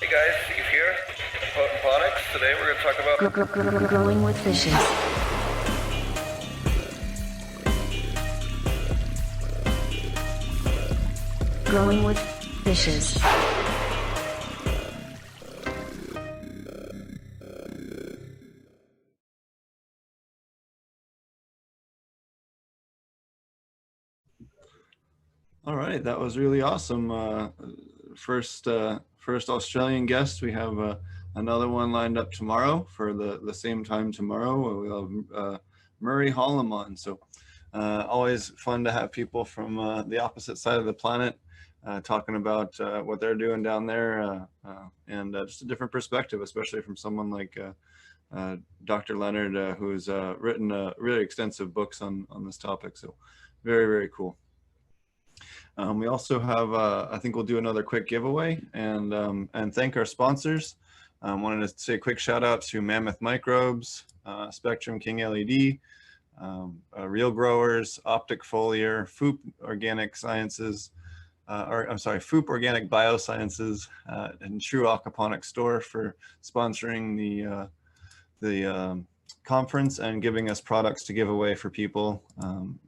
Hey guys, Steve here, Aquaponics. Today we're going to talk about Growing with fishes. Growing with fishes. All right, that was really awesome. First Australian guest. We have another one lined up tomorrow for the same time tomorrow. We'll have Murray Hollum on. So always fun to have people from the opposite side of the planet talking about what they're doing down there and just a different perspective, especially from someone like Dr. Leonard, who's written really extensive books on this topic. So very, very cool. We also have, I think we'll do another quick giveaway and thank our sponsors. Wanted to say a quick shout out to Mammoth Microbes, Spectrum King LED, Real Growers, Optic Foliar, Foop Organic Sciences, Foop Organic Biosciences, and True Aquaponic Store for sponsoring the conference and giving us products to give away for people.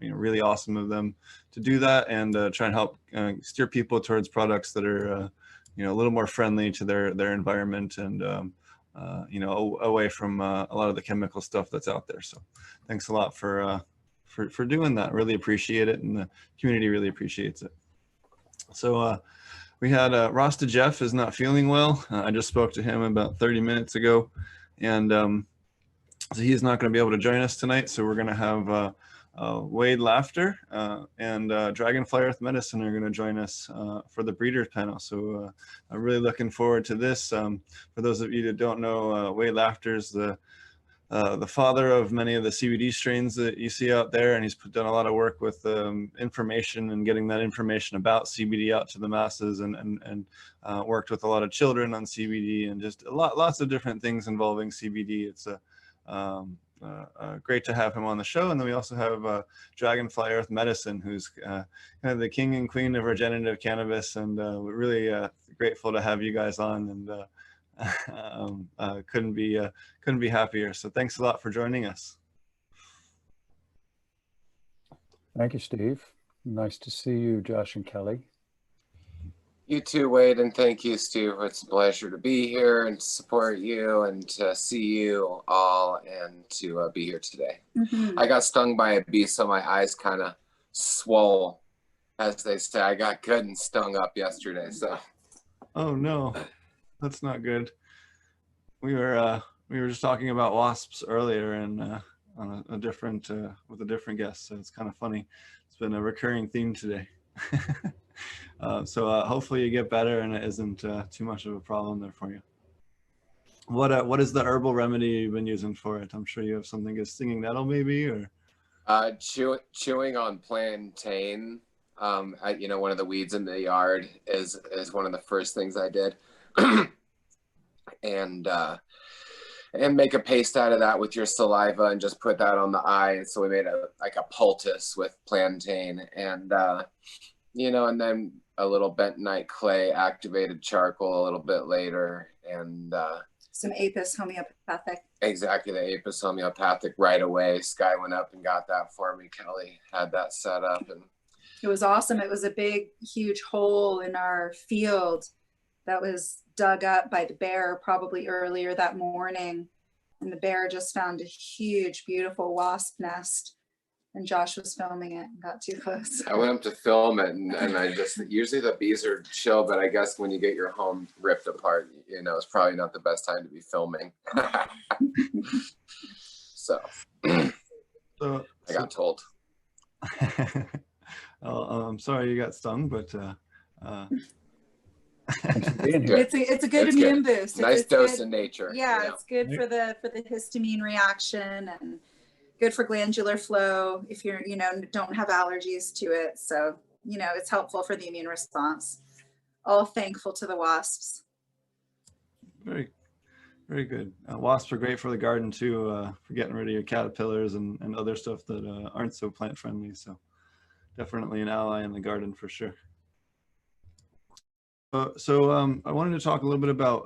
Really awesome of them to do that and try and help steer people towards products that are a little more friendly to their environment and away from a lot of the chemical stuff that's out there. So thanks a lot for doing that. Really appreciate it, and the community really appreciates it. So we had Rasta Jeff is not feeling well. I just spoke to him about 30 minutes ago, and so he's not going to be able to join us tonight. So we're going to have Wade Laughter and Dragonfly Earth Medicine are going to join us for the breeders panel. So I'm really looking forward to this. For those of you that don't know, Wade Laughter is the father of many of the CBD strains that you see out there, and he's done a lot of work with information and getting that information about CBD out to the masses, and worked with a lot of children on CBD and just lots of different things involving CBD. It's great to have him on the show. And then we also have Dragonfly Earth Medicine, who's kind of the king and queen of regenerative cannabis, and we're really grateful to have you guys on, and couldn't be happier. So thanks a lot for joining us. Thank you, Steve. Nice to see you, Josh and Kelly. You too, Wade, and thank you, Steve. It's a pleasure to be here and to support you and to see you all and to be here today. Mm-hmm. I got stung by a bee, so my eyes kind of swole, as they say. I got good and stung up yesterday. So. Oh no, that's not good. We were just talking about wasps earlier and on a different with a different guest, so it's kind of funny. It's been a recurring theme today. So hopefully you get better and it isn't too much of a problem there for you. What is the herbal remedy you've been using for it? I'm sure you have something as stinging nettle maybe, or chewing on plantain. One of the weeds in the yard is one of the first things I did. and make a paste out of that with your saliva and just put that on the eye. And so we made a poultice with plantain and and then a little bentonite clay, activated charcoal a little bit later, and some Apis homeopathic. Exactly, the Apis homeopathic right away. Sky went up and got that for me. Kelly had that set up, and it was awesome. It was a big, huge hole in our field that was dug up by the bear probably earlier that morning, and the bear just found a huge, beautiful wasp nest. And Josh was filming it and got too close. I went up to film it, and I just, usually the bees are chill, but I guess when you get your home ripped apart, it's probably not the best time to be filming. So I got told. I'm sorry you got stung, but it's a good immune boost. Nice dose in nature. Yeah, it's good for the histamine reaction and good for glandular flow if you're, don't have allergies to it. So, it's helpful for the immune response. All thankful to the wasps. Very, very good. Wasps are great for the garden too, for getting rid of your caterpillars and other stuff that aren't so plant friendly. So definitely an ally in the garden for sure. I wanted to talk a little bit about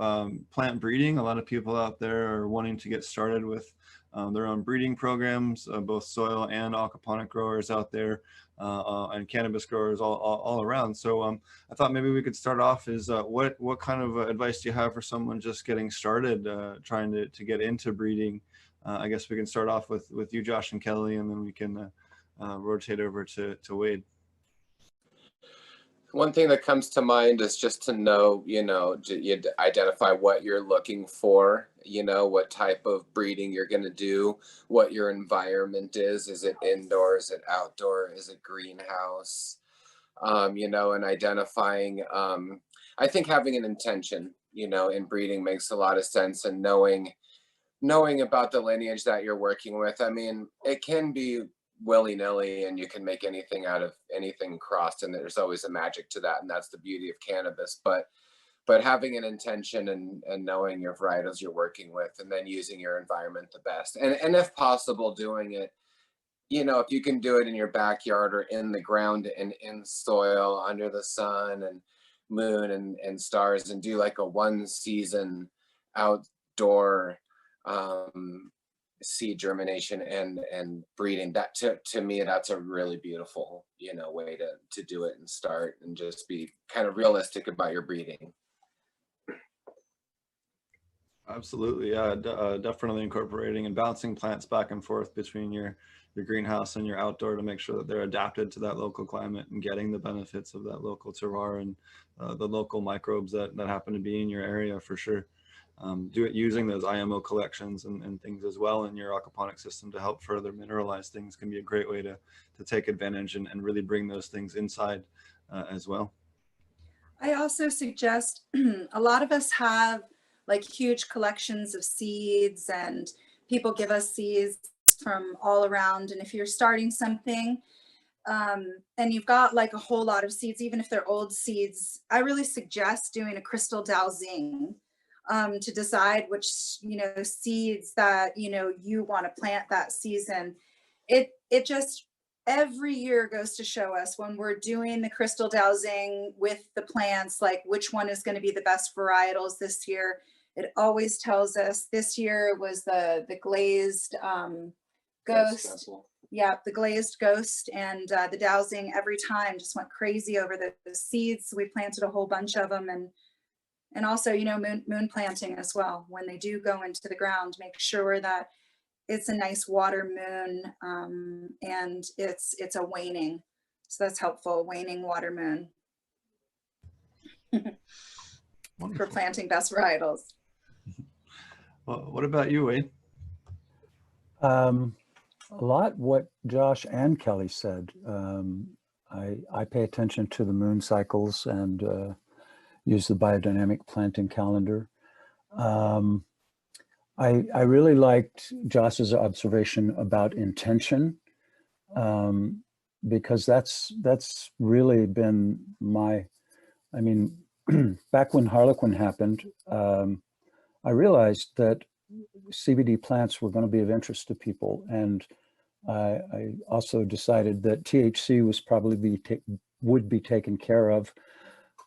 plant breeding. A lot of people out there are wanting to get started with their own breeding programs, both soil and aquaponic growers out there, and cannabis growers all around. So I thought maybe we could start off is what kind of advice do you have for someone just getting started, trying to get into breeding? I guess we can start off with you, Josh and Kelly, and then we can rotate over to Wade. One thing that comes to mind is just to know, you identify what you're looking for, what type of breeding you're going to do, what your environment is. Is it indoor? Is it outdoor? Is it greenhouse? And identifying, I think having an intention, in breeding makes a lot of sense, and knowing about the lineage that you're working with. I mean, it can be willy-nilly and you can make anything out of anything crossed, and there's always a magic to that, and that's the beauty of cannabis. But having an intention and knowing your varietals you're working with, and then using your environment the best, and if possible doing it, if you can do it in your backyard or in the ground and in soil under the sun and moon and stars, and do like a 1-season outdoor seed germination and breeding. That to me, that's a really beautiful way to do it and start, and just be kind of realistic about your breeding. Absolutely, yeah. Definitely incorporating and bouncing plants back and forth between your greenhouse and your outdoor to make sure that they're adapted to that local climate and getting the benefits of that local terroir and the local microbes that happen to be in your area, for sure. Do it using those IMO collections and things as well in your aquaponic system to help further mineralize things can be a great way to take advantage and really bring those things inside as well. I also suggest a lot of us have like huge collections of seeds, and people give us seeds from all around. And if you're starting something and you've got like a whole lot of seeds, even if they're old seeds, I really suggest doing a crystal dowsing to decide which seeds that you want to plant that season. It just every year goes to show us, when we're doing the crystal dowsing with the plants, like which one is going to be the best varietals this year. It always tells us. This year it was the glazed ghost. Yeah, the glazed ghost, and the dowsing every time just went crazy over the seeds. We planted a whole bunch of them, and also, moon planting as well. When they do go into the ground, make sure that it's a nice water moon, and it's a waning. So that's helpful, waning water moon for planting best varietals. Well, what about you, Wade? A lot what Josh and Kelly said. I pay attention to the moon cycles and use the biodynamic planting calendar. I really liked Josh's observation about intention, because that's really been back when Harlequin happened, I realized that CBD plants were going to be of interest to people. And I also decided that THC was probably would be taken care of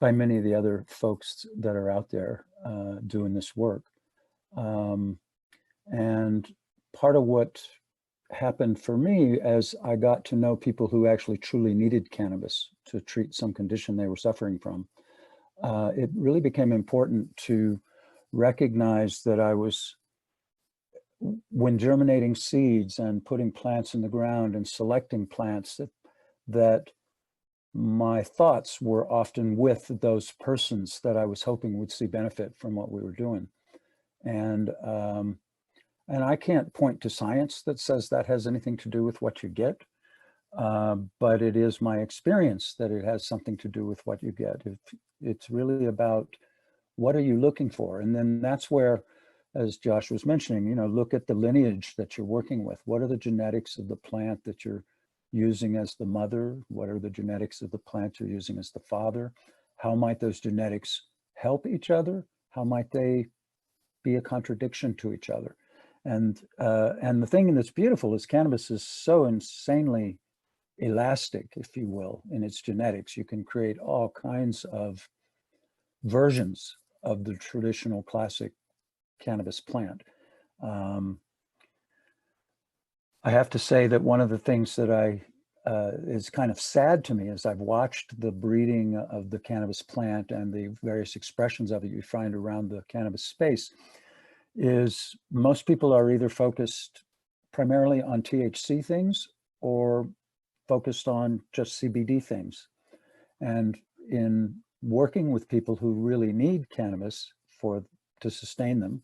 by many of the other folks that are out there doing this work. And part of what happened for me as I got to know people who actually truly needed cannabis to treat some condition they were suffering from, it really became important to recognize that when germinating seeds and putting plants in the ground and selecting plants, that my thoughts were often with those persons that I was hoping would see benefit from what we were doing. And I can't point to science that says that has anything to do with what you get, but it is my experience that it has something to do with what you get. It's really about what are you looking for? And then that's where, as Josh was mentioning, look at the lineage that you're working with. What are the genetics of the plant that you're using as the mother? What are the genetics of the plant you're using as the father? How might those genetics help each other? How might they be a contradiction to each other? And the thing that's beautiful is cannabis is so insanely elastic, if you will, in its genetics. You can create all kinds of versions of the traditional classic cannabis plant. I have to say that one of the things that is kind of sad to me as I've watched the breeding of the cannabis plant and the various expressions of it you find around the cannabis space is most people are either focused primarily on THC things or focused on just CBD things. And in working with people who really need cannabis to sustain them,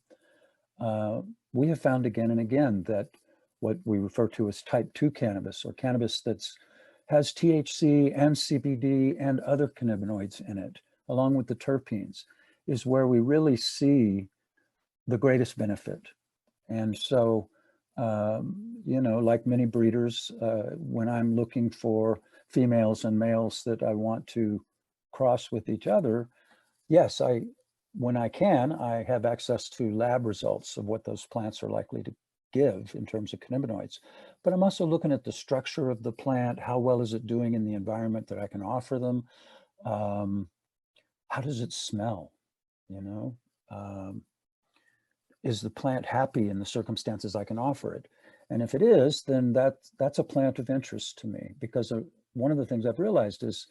we have found again and again that what we refer to as type 2 cannabis, or cannabis has THC and CBD and other cannabinoids in it, along with the terpenes, is where we really see the greatest benefit. And so, you know, like many breeders, when I'm looking for females and males that I want to cross with each other, yes, when I can, I have access to lab results of what those plants are likely to give in terms of cannabinoids. But I'm also looking at the structure of the plant. How well is it doing in the environment that I can offer them? How does it smell? You know, is the plant happy in the circumstances I can offer it? And if it is, then that's a plant of interest to me, because one of the things I've realized is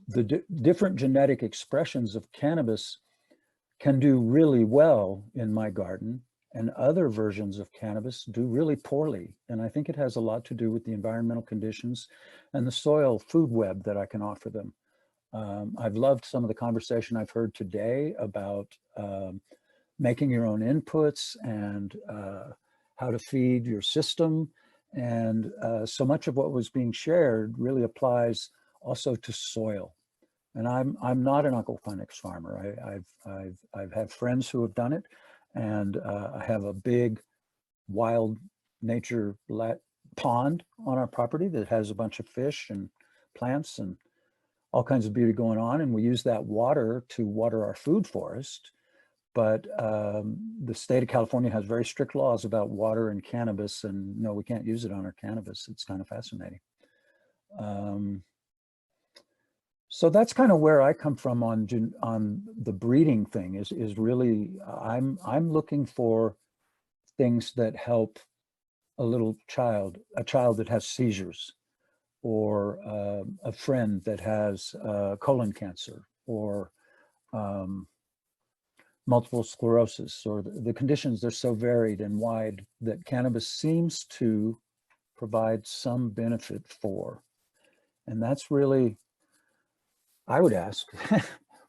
the different genetic expressions of cannabis can do really well in my garden, and other versions of cannabis do really poorly. And I think it has a lot to do with the environmental conditions and the soil food web that I can offer them. I've loved some of the conversation I've heard today about making your own inputs and how to feed your system. And so much of what was being shared really applies also to soil. And I'm not an aquaponics farmer. I've had friends who have done it, and I have a big wild nature pond on our property that has a bunch of fish and plants and all kinds of beauty going on. And we use that water to water our food forest. But the state of California has very strict laws about water and cannabis, and no, we can't use it on our cannabis. It's kind of fascinating. So that's kind of where I come from on the breeding thing. Is really I'm looking for things that help a child that has seizures, or a friend that has colon cancer, or multiple sclerosis, or the conditions are so varied and wide that cannabis seems to provide some benefit for. And that's really, I would ask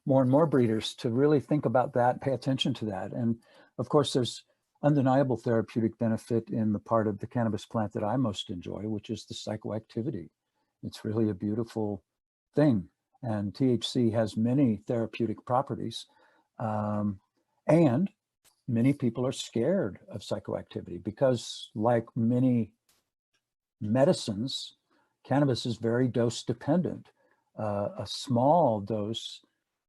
more and more breeders to really think about that, pay attention to that. And of course, there's undeniable therapeutic benefit in the part of the cannabis plant that I most enjoy, which is the psychoactivity. It's really a beautiful thing. And THC has many therapeutic properties. And many people are scared of psychoactivity because, like many medicines, cannabis is very dose dependent. A small dose,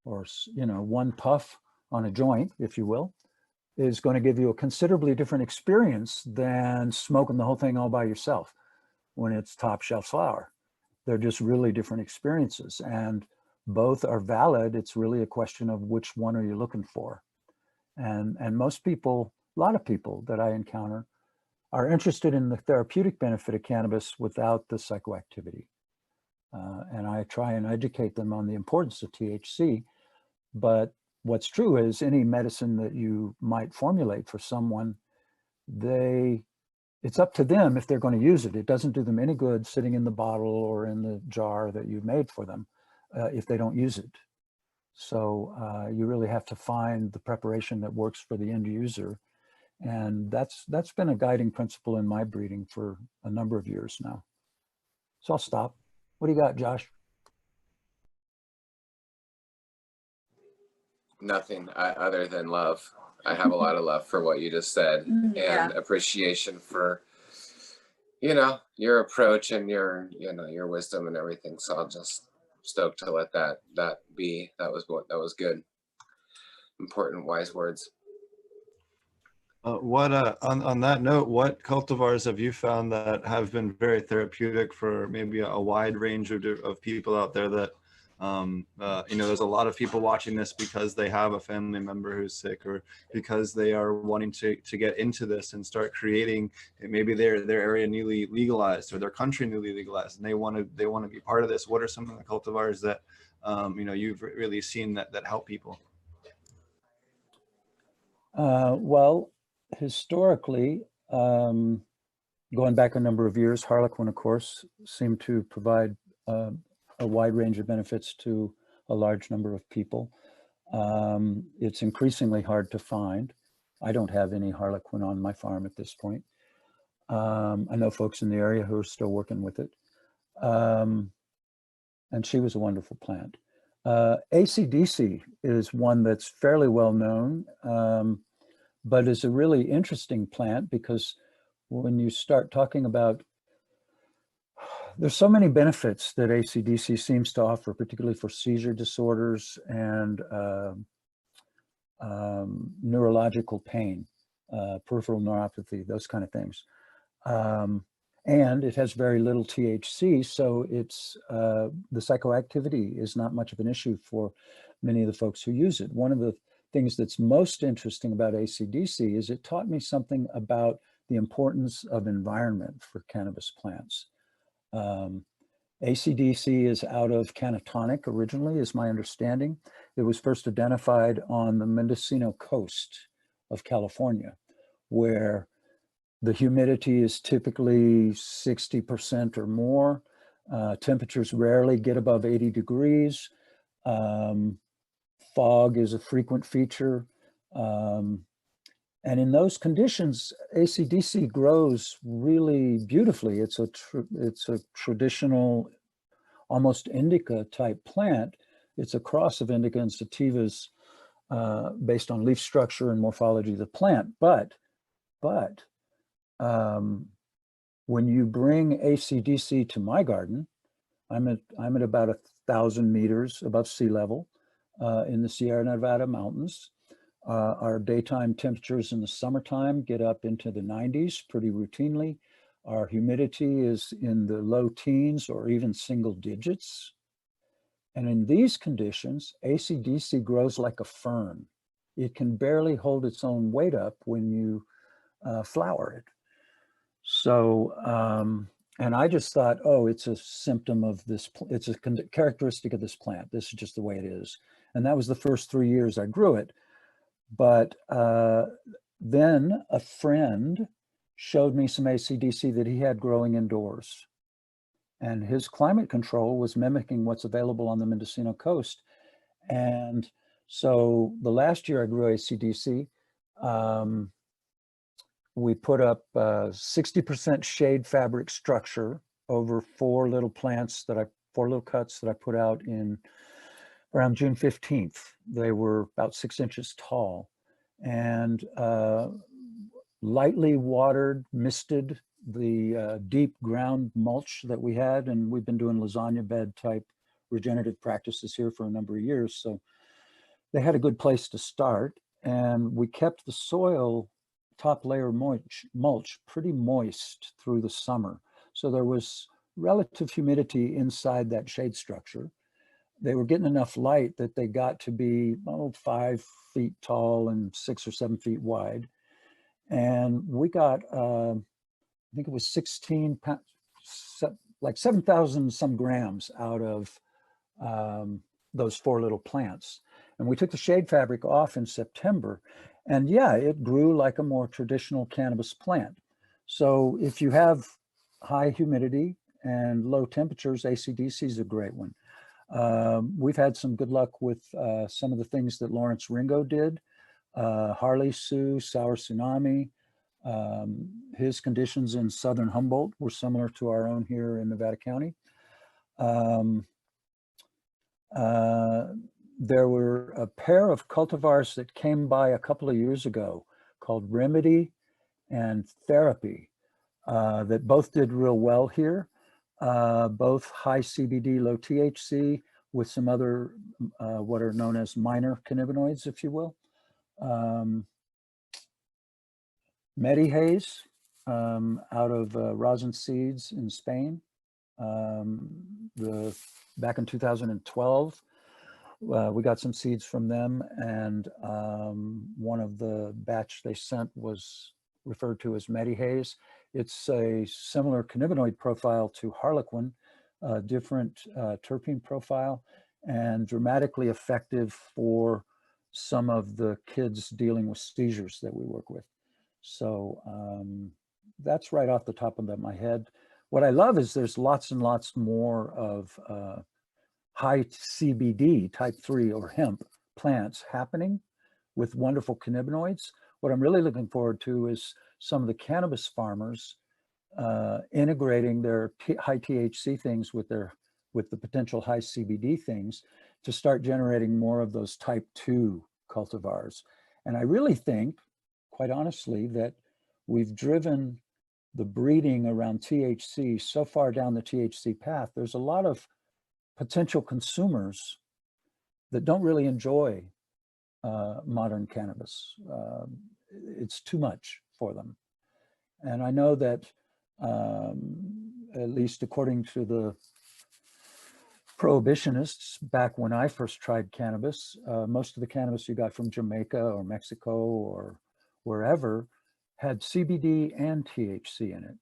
or one puff on a joint, if you will, is going to give you a considerably different experience than smoking the whole thing all by yourself when it's top shelf flower. They're just really different experiences, and both are valid. It's really a question of which one are you looking for. And most people, a lot of people that I encounter, are interested in the therapeutic benefit of cannabis without the psychoactivity. And I try and educate them on the importance of THC. But what's true is any medicine that you might formulate for someone, it's up to them if they're going to use it. It doesn't do them any good sitting in the bottle or in the jar that you've made for them if they don't use it. So you really have to find the preparation that works for the end user. And that's been a guiding principle in my breeding for a number of years now. So I'll stop. What do you got, Josh? Nothing other than love. I have a lot of love for what you just said, and appreciation for, your approach and your wisdom and everything. So I'll just stoked to let that be. That was good. Important, wise words. On that note, what cultivars have you found that have been very therapeutic for maybe a wide range of people out there that You know, there's a lot of people watching this because they have a family member who's sick, or because they are wanting to get into this and start creating maybe their area newly legalized or their country newly legalized, and they want to be part of this. What are some of the cultivars that you know, you've really seen that help people? Well, historically, going back a number of years, Harlequin, of course, seemed to provide a wide range of benefits to a large number of people. It's increasingly hard to find. I don't have any Harlequin on my farm at this point. I know folks in the area who are still working with it. And she was a wonderful plant. AC/DC is one that's fairly well known, but is a really interesting plant because when you start talking about, there's so many benefits that AC/DC seems to offer, particularly for seizure disorders and neurological pain, peripheral neuropathy, those kind of things. And it has very little THC, so it's the psychoactivity is not much of an issue for many of the folks who use it. One of the things that's most interesting about AC/DC is it taught me something about the importance of environment for cannabis plants. AC/DC is out of Cannatonic originally, is my understanding. It was first identified on the Mendocino coast of California, where the humidity is typically 60% or more. Temperatures rarely get above 80 degrees. Fog is a frequent feature. And in those conditions, AC/DC grows really beautifully. It's a traditional, almost indica type plant. It's a cross of indica and sativas based on leaf structure and morphology of the plant. But when you bring AC/DC to my garden, I'm at about 1,000 meters above sea level in the Sierra Nevada mountains. Our daytime temperatures in the summertime get up into the 90s pretty routinely. Our humidity is in the low teens or even single digits. And in these conditions, AC/DC grows like a fern. It can barely hold its own weight up when you flower it. So, and I just thought, oh, it's a symptom of this, it's a characteristic of this plant. This is just the way it is. And that was the first 3 years I grew it. But then a friend showed me some AC/DC that he had growing indoors. And his climate control was mimicking what's available on the Mendocino coast. And so the last year I grew AC/DC, we put up 60% shade fabric structure over four little cuts that I put out in around June 15th. They were about 6 inches tall, and lightly watered, misted the deep ground mulch that we had. And we've been doing lasagna bed type regenerative practices here for a number of years. So they had a good place to start. And we kept the soil top layer mulch pretty moist through the summer. So there was relative humidity inside that shade structure. They were getting enough light that they got to be 5 feet tall and 6 or 7 feet wide. And we got, I think it was 16 pounds, like 7,000 some grams out of those four little plants. And we took the shade fabric off in September. And yeah, it grew like a more traditional cannabis plant. So if you have high humidity and low temperatures, AC/DC is a great one. We've had some good luck with some of the things that Lawrence Ringo did. Harley Sue, Sour Tsunami. His conditions in southern Humboldt were similar to our own here in Nevada County. There were a pair of cultivars that came by a couple of years ago called Remedy and Therapy that both did real well here. Both high CBD, low THC with some other what are known as minor cannabinoids, if you will. Medihaze out of Rosin Seeds in Spain Back in 2012, we got some seeds from them, and one of the batch they sent was referred to as Medihaze. It's a similar cannabinoid profile to Harlequin, different terpene profile, and dramatically effective for some of the kids dealing with seizures that we work with. So that's right off the top of my head. What I love is there's lots and lots more of high CBD type 3 or hemp plants happening with wonderful cannabinoids. What I'm really looking forward to is some of the cannabis farmers integrating their high THC things with the potential high CBD things to start generating more of those type 2 cultivars. And I really think, quite honestly, that we've driven the breeding around THC so far down the THC path. There's a lot of potential consumers that don't really enjoy modern cannabis. It's too much for them. And I know that, at least according to the prohibitionists, back when I first tried cannabis, most of the cannabis you got from Jamaica or Mexico or wherever had CBD and THC in it.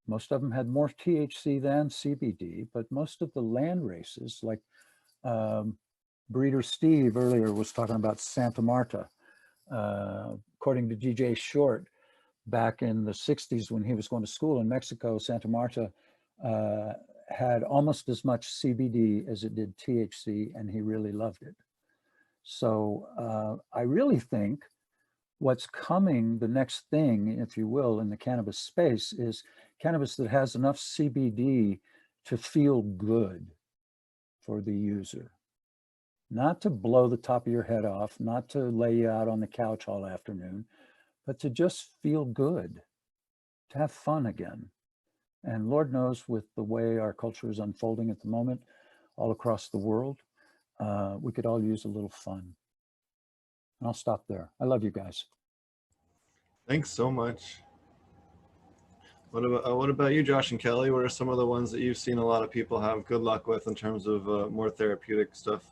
Most of them had more THC than CBD, but most of the land races, like Breeder Steve earlier was talking about Santa Marta. According to DJ Short, back in the 60s when he was going to school in Mexico, Santa Marta had almost as much CBD as it did THC, and he really loved it. So I really think what's coming, the next thing, if you will, in the cannabis space is cannabis that has enough CBD to feel good for the user. Not to blow the top of your head off, not to lay you out on the couch all afternoon, but to just feel good, to have fun again. And Lord knows, with the way our culture is unfolding at the moment, all across the world, we could all use a little fun. And I'll stop there. I love you guys. Thanks so much. What about you, Josh and Kelly? What are some of the ones that you've seen a lot of people have good luck with in terms of more therapeutic stuff,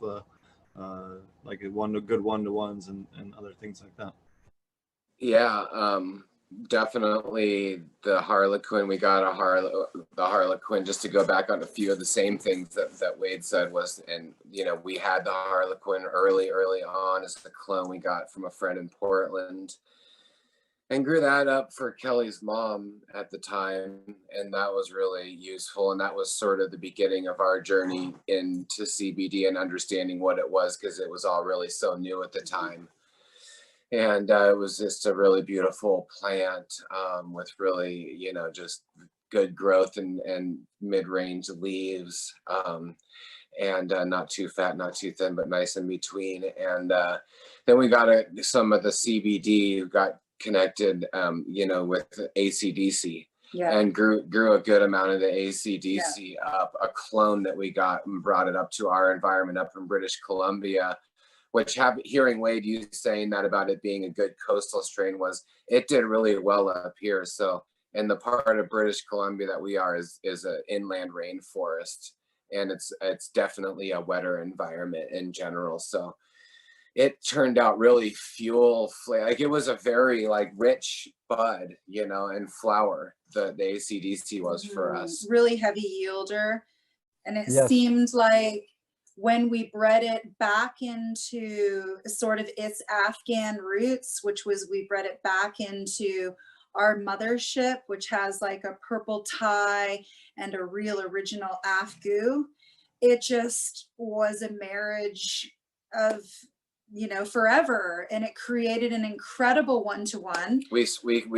like good one-to-ones and other things like that? Yeah, definitely the Harlequin. We got the Harlequin, just to go back on a few of the same things that Wade said was, and we had the Harlequin early on as the clone we got from a friend in Portland, and grew that up for Kelly's mom at the time, and that was really useful. And that was sort of the beginning of our journey into CBD and understanding what it was, because it was all really so new at the time. And it was just a really beautiful plant with really, just good growth and mid-range leaves, and not too fat, not too thin, but nice in between. And then we got some of the CBD got connected, with AC/DC. Yeah. And grew a good amount of the AC/DC up. A clone that we got and brought it up to our environment up in British Columbia, which hearing Wade, you saying that about it being a good coastal strain, it did really well up here. So in the part of British Columbia that we are is an inland rainforest, and it's definitely a wetter environment in general. So it turned out really like it was a very rich bud, and flower. The AC/DC was for us. Really heavy yielder. And it Yes. seemed like when we bred it back into sort of its Afghan roots, which was we bred it back into our mothership, which has like a purple tie and a real original Afghan, it just was a marriage of forever, and it created an incredible one-to-one. We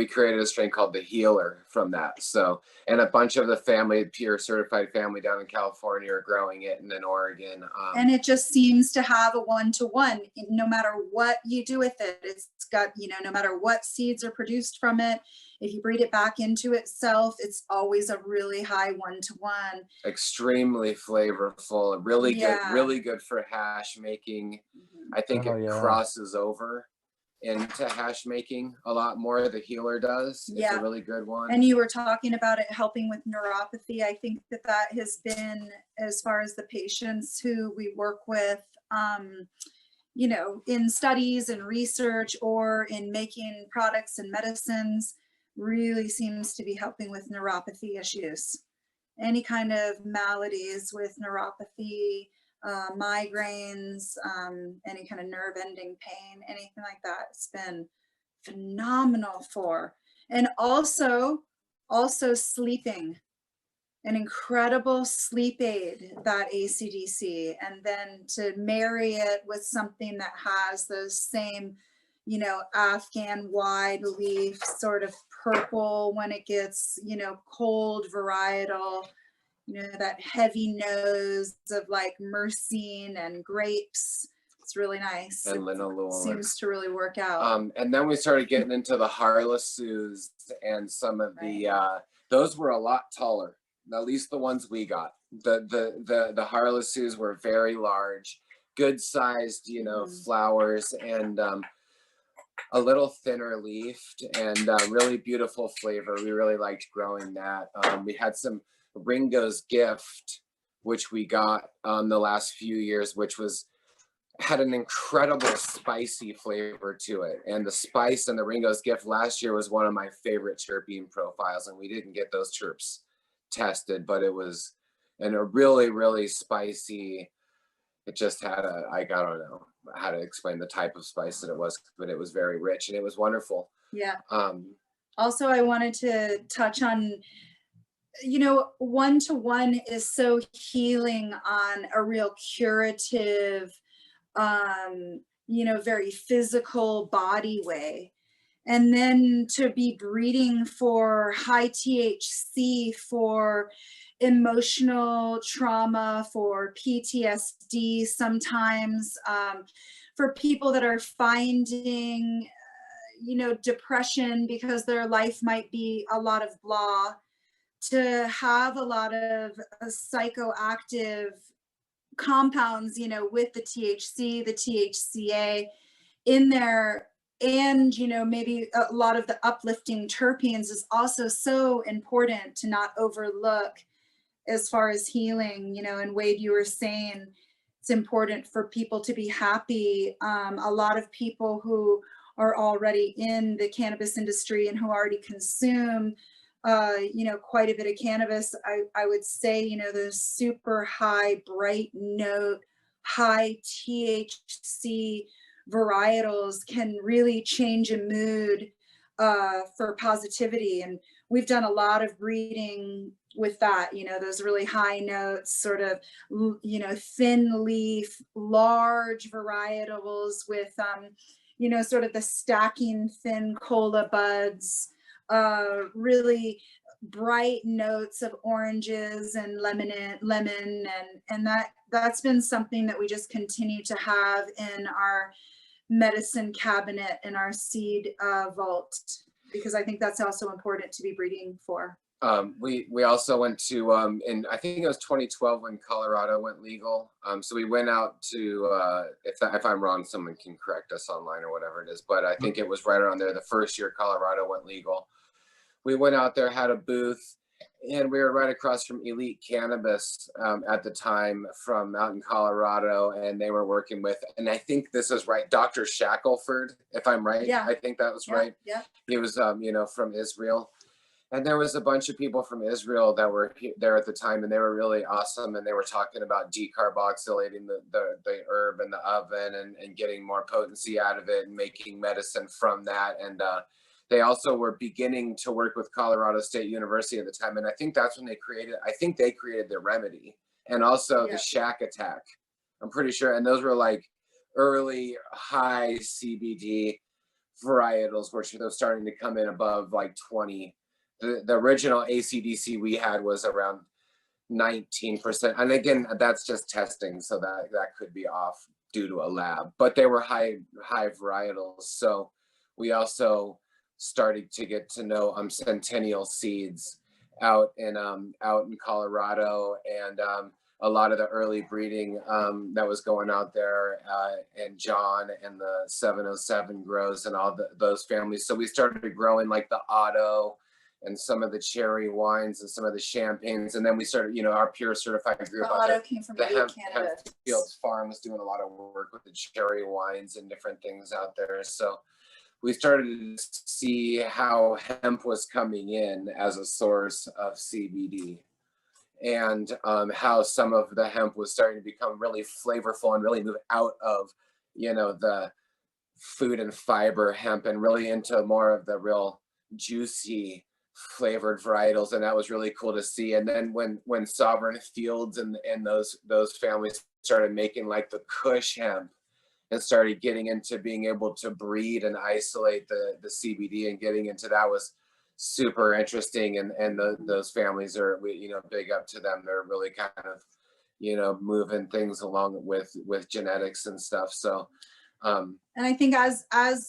created a strain called the Healer from that. So, and a bunch of the family, pure certified family down in California are growing it, and in Oregon. And it just seems to have a one-to-one. No matter what you do with it, it's got, no matter what seeds are produced from it, if you breed it back into itself, it's always a really high one-to-one. Extremely flavorful, really good for hash making. I think it crosses over into hash making a lot more. The healer does. It's Yeah. a really good one. And you were talking about it helping with neuropathy. I think that has been, as far as the patients who we work with, you know, in studies and research or in making products and medicines, really seems to be helping with neuropathy issues. Any kind of maladies with neuropathy, migraines, any kind of nerve ending pain, anything like that, it's been phenomenal for. And also sleeping, an incredible sleep aid, that ACDC, and then to marry it with something that has those same, you know, Afghan wide leaf, sort of purple when it gets, you know, cold varietal, you know, that heavy nose of like myrcene and grapes. It's really nice. And linalool. Seems to really work out. And then we started getting into the Harlesus and some of the, those were a lot taller, at least the ones we got. The Harlesus were very large, good sized, you know, flowers, and a little thinner leafed, and really beautiful flavor. We really liked growing that. We had some Ringo's Gift, which we got the last few years, which had an incredible spicy flavor to it. And the spice in the Ringo's Gift last year was one of my favorite terpene profiles, and we didn't get those terps tested, but it was a really, really spicy. It just had I don't know how to explain the type of spice that it was, but it was very rich and it was wonderful. Yeah. Also, I wanted to touch on, you know, 1-to-1 is so healing on a real curative, you know, very physical body way. And then to be breeding for high THC, for emotional trauma, for PTSD sometimes, for people that are finding, you know, depression because their life might be a lot of blah, to have a lot of psychoactive compounds, you know, with the THC, the THCA in there, and, you know, maybe a lot of the uplifting terpenes is also so important to not overlook as far as healing, you know. And Wade, you were saying it's important for people to be happy. A lot of people who are already in the cannabis industry and who already consume, you know, quite a bit of cannabis, I would say, you know, those super high, bright note, high THC varietals can really change a mood for positivity. And we've done a lot of breeding with that, you know, those really high notes, sort of, you know, thin leaf, large varietals with, you know, sort of the stacking thin cola buds, really bright notes of oranges and lemon, and that's been something that we just continue to have in our medicine cabinet in our seed vault, because I think that's also important to be breeding for. We also went to in, I think it was 2012 when Colorado went legal. So we went out to if I'm wrong, someone can correct us online or whatever it is, but I think it was right around there, the first year Colorado went legal. We went out there, had a booth, and we were right across from Elite Cannabis at the time, from out in Colorado, and they were working with, and I think this is right, Dr. Shackelford, if I'm right. Yeah. I think that was right. Yeah. He was, you know, from Israel. And there was a bunch of people from Israel that were there at the time, and they were really awesome. And they were talking about decarboxylating the herb in the oven and getting more potency out of it and making medicine from that. And they also were beginning to work with Colorado State University at the time. And I think that's when they created the remedy, and also the Shack Attack. I'm pretty sure. And those were like early high CBD varietals, which they're starting to come in above like 20. The original ACDC we had was around 19%. And again, that's just testing, so that could be off due to a lab, but they were high varietals. So we also started to get to know Centennial Seeds out in Colorado, and a lot of the early breeding that was going out there, and John and the 707 grows and all those families. So we started growing like the Otto and some of the cherry wines and some of the champagnes. And then we started, our pure certified group. The Otto came from the hemp Cannabis. Fields Farm was doing a lot of work with the cherry wines and different things out there. So we started to see how hemp was coming in as a source of CBD, and how some of the hemp was starting to become really flavorful and really move out of, the food and fiber hemp and really into more of the real juicy flavored varietals. And that was really cool to see. And then when Sovereign Fields and those families started making like the Kush hemp and started getting into being able to breed and isolate the CBD and getting into that was super interesting. And those families are, big up to them. They're really kind of, moving things along with genetics and stuff. So, and I think as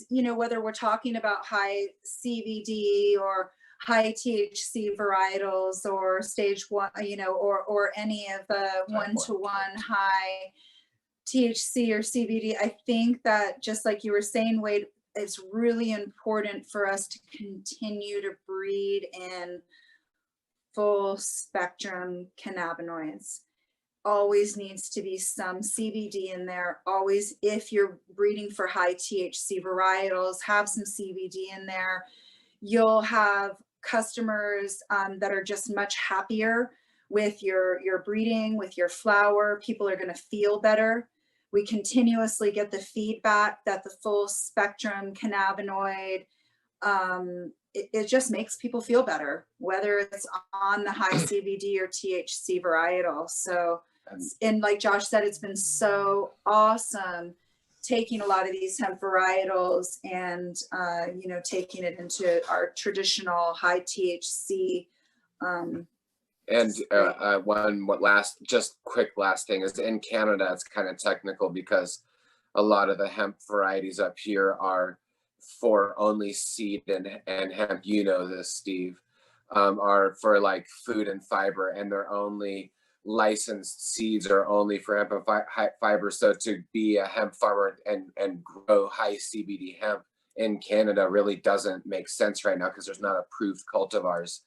whether we're talking about high CBD or high THC varietals or stage 1, or any of the 1-to-1 high THC or CBD, I think that just like you were saying, Wade, it's really important for us to continue to breed in full spectrum cannabinoids. Always needs to be some CBD in there. Always, if you're breeding for high THC varietals, have some CBD in there. You'll have customers that are just much happier with your breeding, with your flower. People are going to feel better. We continuously get the feedback that the full spectrum cannabinoid, it just makes people feel better, whether it's on the high CBD or THC varietal. So, and like Josh said, it's been so awesome taking a lot of these hemp varietals and, taking it into our traditional high THC. Quick last thing is, in Canada, it's kind of technical because a lot of the hemp varieties up here are for only seed and hemp, this, Steve, are for like food and fiber, and they're only licensed seeds are only for hemp and fiber. So to be a hemp farmer and grow high CBD hemp in Canada really doesn't make sense right now because there's not approved cultivars.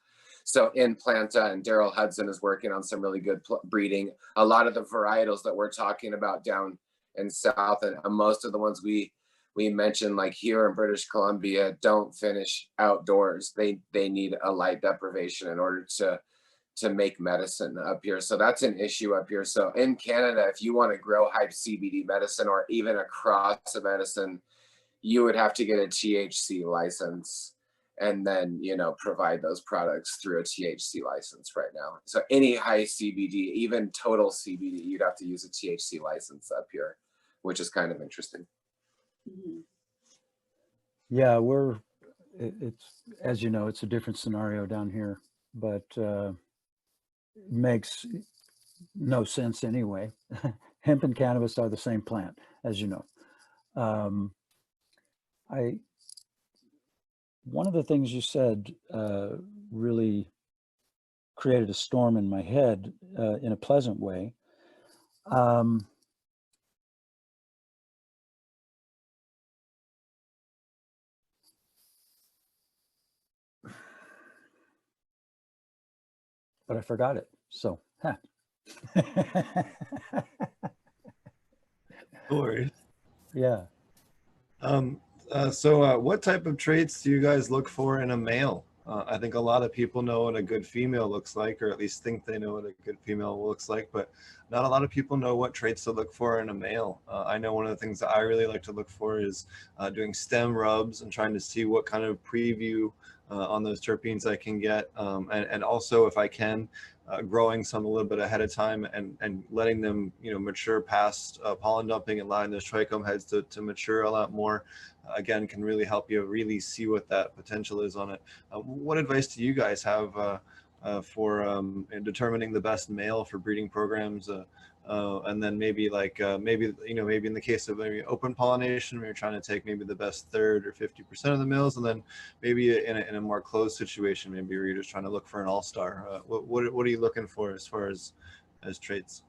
So in Planta, and Daryl Hudson is working on some really good breeding. A lot of the varietals that we're talking about down in South, and most of the ones we mentioned, like here in British Columbia, don't finish outdoors. They need a light deprivation in order to make medicine up here. So that's an issue up here. So in Canada, if you want to grow high CBD medicine or even across a medicine, you would have to get a THC license and then, provide those products through a THC license right now. So any high CBD, even total CBD, you'd have to use a THC license up here, which is kind of interesting. Mm-hmm. Yeah, it's, as you know, it's a different scenario down here, but it makes no sense anyway. Hemp and cannabis are the same plant, as you know. One of the things you said really created a storm in my head in a pleasant way. But I forgot it. So, huh. No worries. Yeah. So what type of traits do you guys look for in a male? I think a lot of people know what a good female looks like, or at least think they know what a good female looks like, but not a lot of people know what traits to look for in a male. I know one of the things that I really like to look for is doing stem rubs and trying to see what kind of preview on those terpenes I can get, and also, if I can, growing some a little bit ahead of time and letting them mature past pollen dumping and allowing those trichome heads to mature a lot more, again, can really help you really see what that potential is on it. What advice do you guys have for determining the best male for breeding programs? And then maybe maybe in the case of maybe open pollination, where you're trying to take maybe the best 30 or 50% of the males, and then maybe in a more closed situation, maybe where you're just trying to look for an all-star. What are you looking for as far as traits?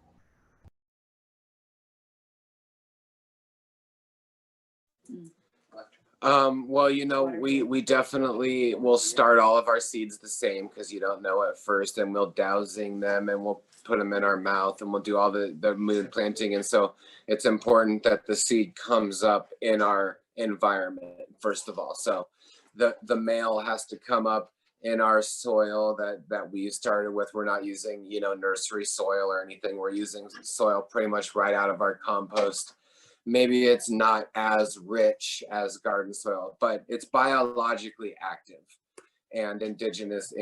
Well, you know, we definitely will start all of our seeds the same because you don't know at first, and we'll dowsing them and we'll put them in our mouth and we'll do all the moon planting. And so it's important that the seed comes up in our environment, first of all. So the male has to come up in our soil that we started with. We're not using, you know, nursery soil or anything. We're using soil pretty much right out of our compost. Maybe it's not as rich as garden soil, but it's biologically active, and indigenous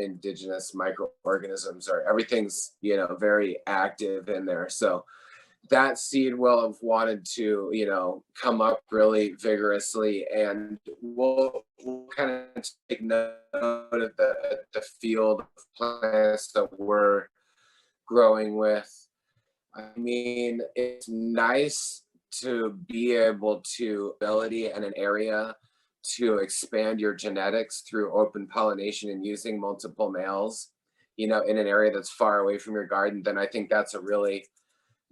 microorganisms are, everything's, you know, very active in there. So that seed will have wanted to, you know, come up really vigorously, and we'll kind of take note of the field of plants that we're growing with. I mean, it's nice to be able to ability and an area to expand your genetics through open pollination and using multiple males, you know, in an area that's far away from your garden. Then I think that's a really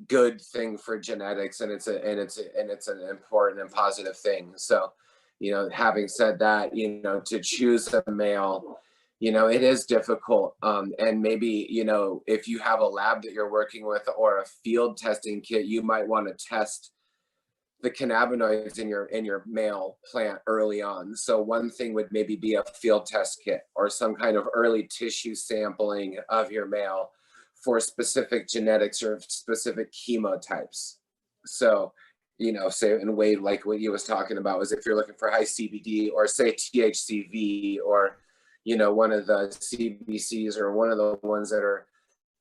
good thing for genetics, and it's an important and positive thing. So, you know, having said that, you know, to choose a male, you know, it is difficult. And maybe, you know, if you have a lab that you're working with or a field testing kit, you might want to test the cannabinoids in your male plant early on. So one thing would maybe be a field test kit or some kind of early tissue sampling of your male for specific genetics or specific chemotypes. So, you know, say in a way like what you was talking about was if you're looking for high CBD or say THCV or, you know, one of the CBCs or one of the ones that are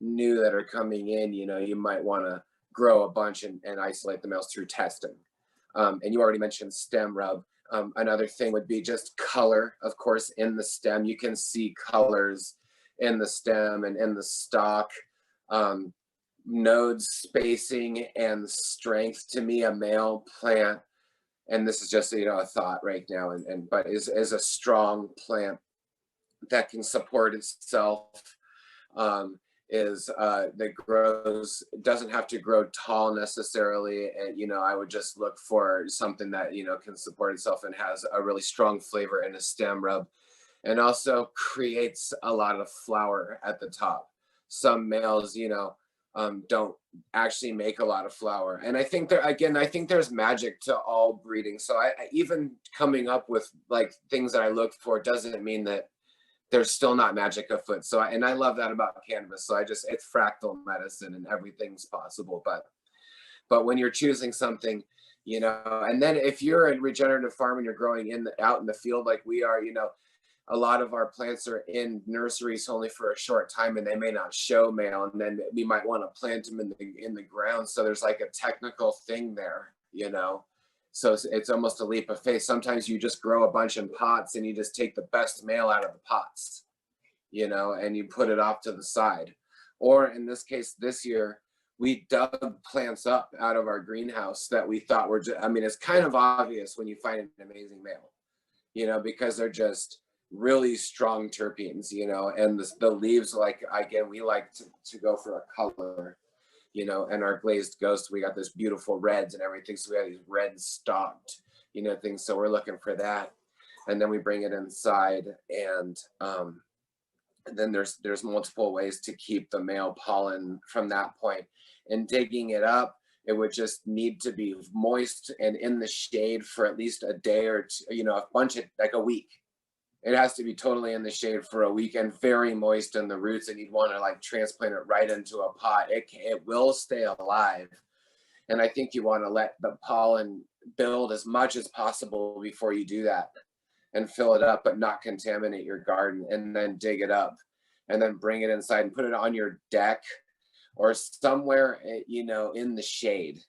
new that are coming in, you know, you might want to grow a bunch and isolate the males through testing. And you already mentioned stem rub. Another thing would be just color, of course, in the stem. You can see colors in the stem and in the stalk. Node spacing and strength. To me, a male plant, and this is just, you know, a thought right now, but is a strong plant that can support itself. That grows, doesn't have to grow tall necessarily. And, you know, I would just look for something that, you know, can support itself and has a really strong flavor in a stem rub, and also creates a lot of flower at the top. Some males, you know, don't actually make a lot of flower. And I think I think there's magic to all breeding. So I even coming up with like things that I look for doesn't mean that there's still not magic afoot. So, and I love that about cannabis. So it's fractal medicine and everything's possible. But when you're choosing something, you know, and then if you're a regenerative farm and you're growing out in the field like we are, you know, a lot of our plants are in nurseries only for a short time and they may not show male. And then we might want to plant them in the ground. So there's like a technical thing there, you know. So it's almost a leap of faith. Sometimes you just grow a bunch in pots and you just take the best male out of the pots, you know, and you put it off to the side. Or in this case, this year, we dug plants up out of our greenhouse that we thought were just, I mean, it's kind of obvious when you find an amazing male, you know, because they're just really strong terpenes, you know, and the leaves, like, again, we like to go for a color, you know, and our glazed ghost, we got this beautiful reds and everything. So we have these red stalked, you know, things. So we're looking for that. And then we bring it inside, and then there's multiple ways to keep the male pollen from that point. And digging it up, it would just need to be moist and in the shade for at least a day or two, you know, a bunch of, like a week. It has to be totally in the shade for a week and very moist in the roots, and you'd want to like transplant it right into a pot. It will stay alive. And I think you want to let the pollen build as much as possible before you do that, and fill it up, but not contaminate your garden, and then dig it up and then bring it inside and put it on your deck or somewhere, you know, in the shade,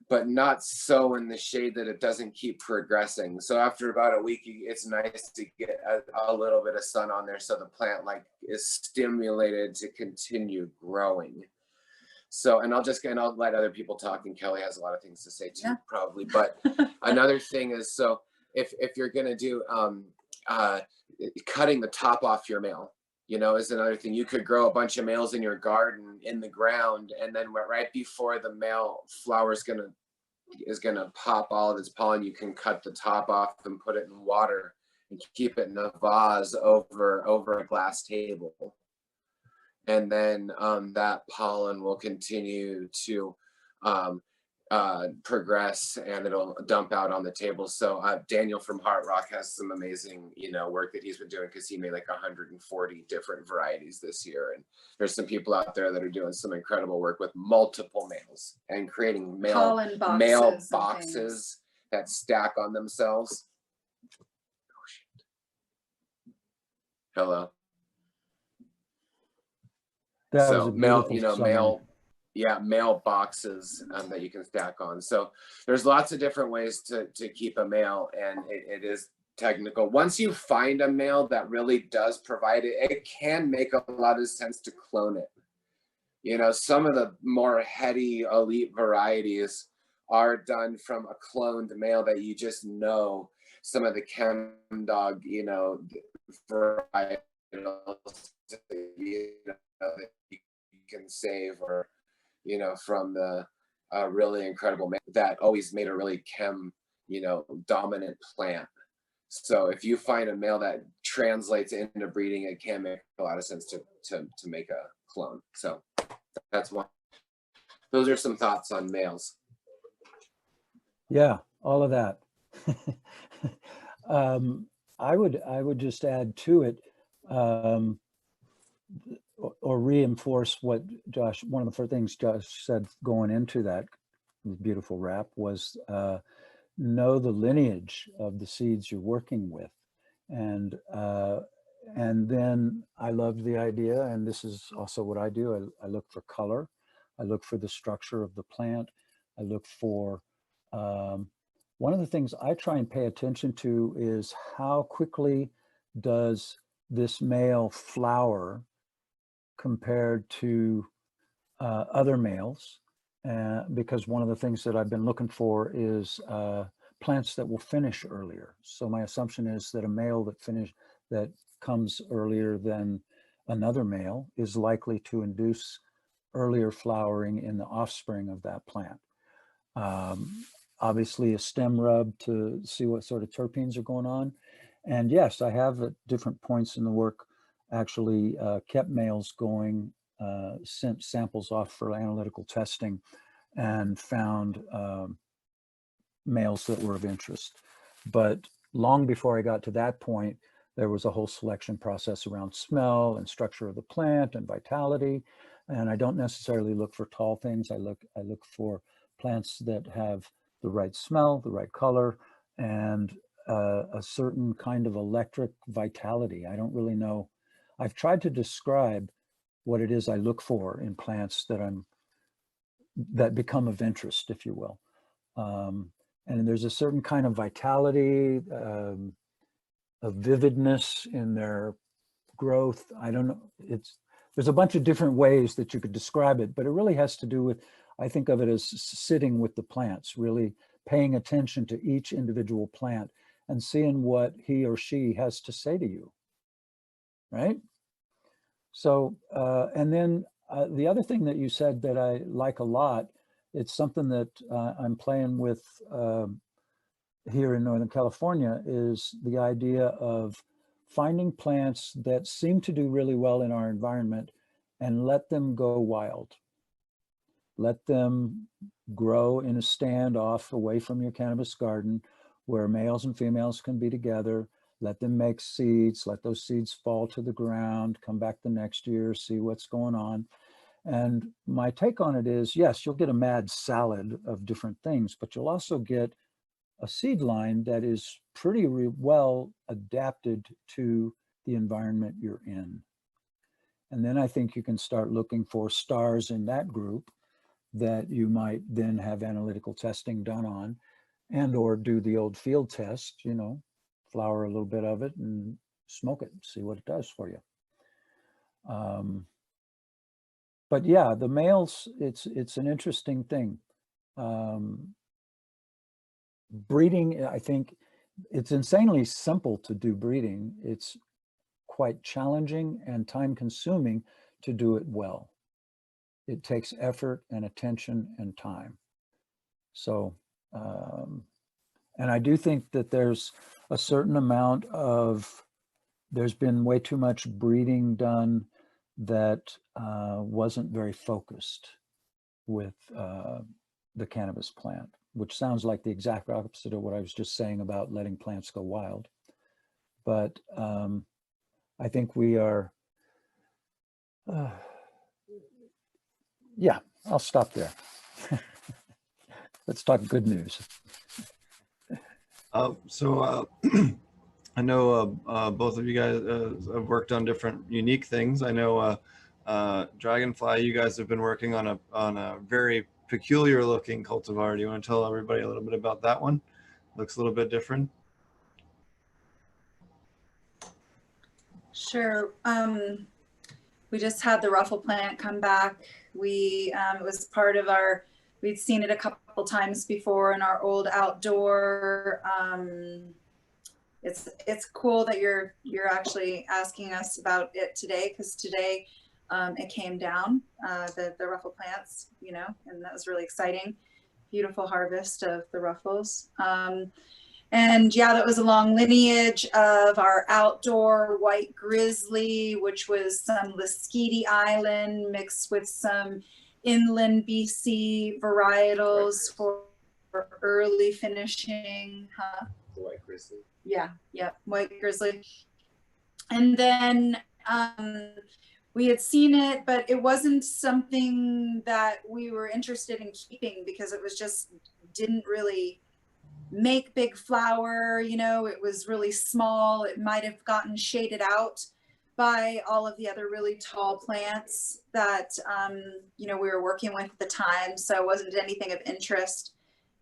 but not so in the shade that it doesn't keep progressing. So after about a week, it's nice to get a little bit of sun on there so the plant like is stimulated to continue growing. So, and I'll let other people talk, and Kelly has a lot of things to say too, yeah, probably. But another thing is, so if you're gonna do cutting the top off your male, you know, is another thing. You could grow a bunch of males in your garden in the ground, and then right before the male flower is gonna is going to pop all of its pollen, you can cut the top off and put it in water and keep it in a vase over a glass table. And then that pollen will continue to progress, and it'll dump out on the table. So Daniel from Heart Rock has some amazing, work that he's been doing, because he made like 140 different varieties this year. And there's some people out there that are doing some incredible work with multiple males and creating male boxes that stack on themselves. Oh, shit. Hello. That So was a beautiful summary. male boxes that you can stack on. So there's lots of different ways to keep a male, and it is technical. Once you find a male that really does provide it, it can make a lot of sense to clone it. Some of the more heady elite varieties are done from a cloned male that you just know. Some of the chem dog, varietals, that you can save, or from the really incredible man that always made a really chem dominant plant. So if you find a male that translates into breeding, it can make a lot of sense to make a clone. So that's one. Those are some thoughts on males. Yeah, all of that. I would just add to it, or reinforce what one of the first things Josh said going into that beautiful wrap was, know the lineage of the seeds you're working with. And then I loved the idea, and this is also what I do. I look for color. I look for the structure of the plant. I look for, one of the things I try and pay attention to is how quickly does this male flower compared to other males, because one of the things that I've been looking for is plants that will finish earlier. So my assumption is that a male that comes earlier than another male is likely to induce earlier flowering in the offspring of that plant. Obviously a stem rub to see what sort of terpenes are going on. And yes, I have at different points in the work actually kept males going, sent samples off for analytical testing, and found males that were of interest. But long before I got to that point, there was a whole selection process around smell and structure of the plant and vitality. And I don't necessarily look for tall things. I look for plants that have the right smell, the right color, and a certain kind of electric vitality. I don't really know. I've tried to describe what it is I look for in plants that become of interest, if you will. And there's a certain kind of vitality, a vividness in their growth. I don't know. There's a bunch of different ways that you could describe it, but it really has to do with, I think of it as sitting with the plants, really paying attention to each individual plant and seeing what he or she has to say to you, right? So, and then the other thing that you said that I like a lot, it's something that I'm playing with here in Northern California, is the idea of finding plants that seem to do really well in our environment and let them go wild. Let them grow in a standoff away from your cannabis garden where males and females can be together. Let them make seeds, let those seeds fall to the ground, come back the next year, see what's going on. And my take on it is, yes, you'll get a mad salad of different things, but you'll also get a seed line that is pretty well adapted to the environment you're in. And then I think you can start looking for stars in that group that you might then have analytical testing done on, and or do the old field test, flower a little bit of it and smoke it, see what it does for you. But yeah, the males, it's an interesting thing. Breeding, I think it's insanely simple to do breeding. It's quite challenging and time consuming to do it well. It takes effort and attention and time. So And I do think that there's a certain amount of, there's been way too much breeding done that wasn't very focused with the cannabis plant, which sounds like the exact opposite of what I was just saying about letting plants go wild. But I think we are, yeah, I'll stop there. Let's talk good news. I know both of you guys have worked on different unique things. I know Dragonfly, you guys have been working on a very peculiar looking cultivar. Do you want to tell everybody a little bit about that one? Looks a little bit different. Sure. We just had the ruffle plant come back. It was part of our, we'd seen it a couple times before in our old outdoor. It's cool that you're actually asking us about it today, because today it came down, the ruffle plants, you know, and that was really exciting. Beautiful harvest of the ruffles. And yeah, that was a long lineage of our outdoor white grizzly, which was some Lasqueti Island mixed with some inland BC varietals for early finishing. Huh? The white grizzly. Yeah, white grizzly. And then we had seen it, but it wasn't something that we were interested in keeping because it was just, didn't really make big flower, you know, it was really small. It might have gotten shaded out by all of the other really tall plants that, you know, we were working with at the time. So it wasn't anything of interest.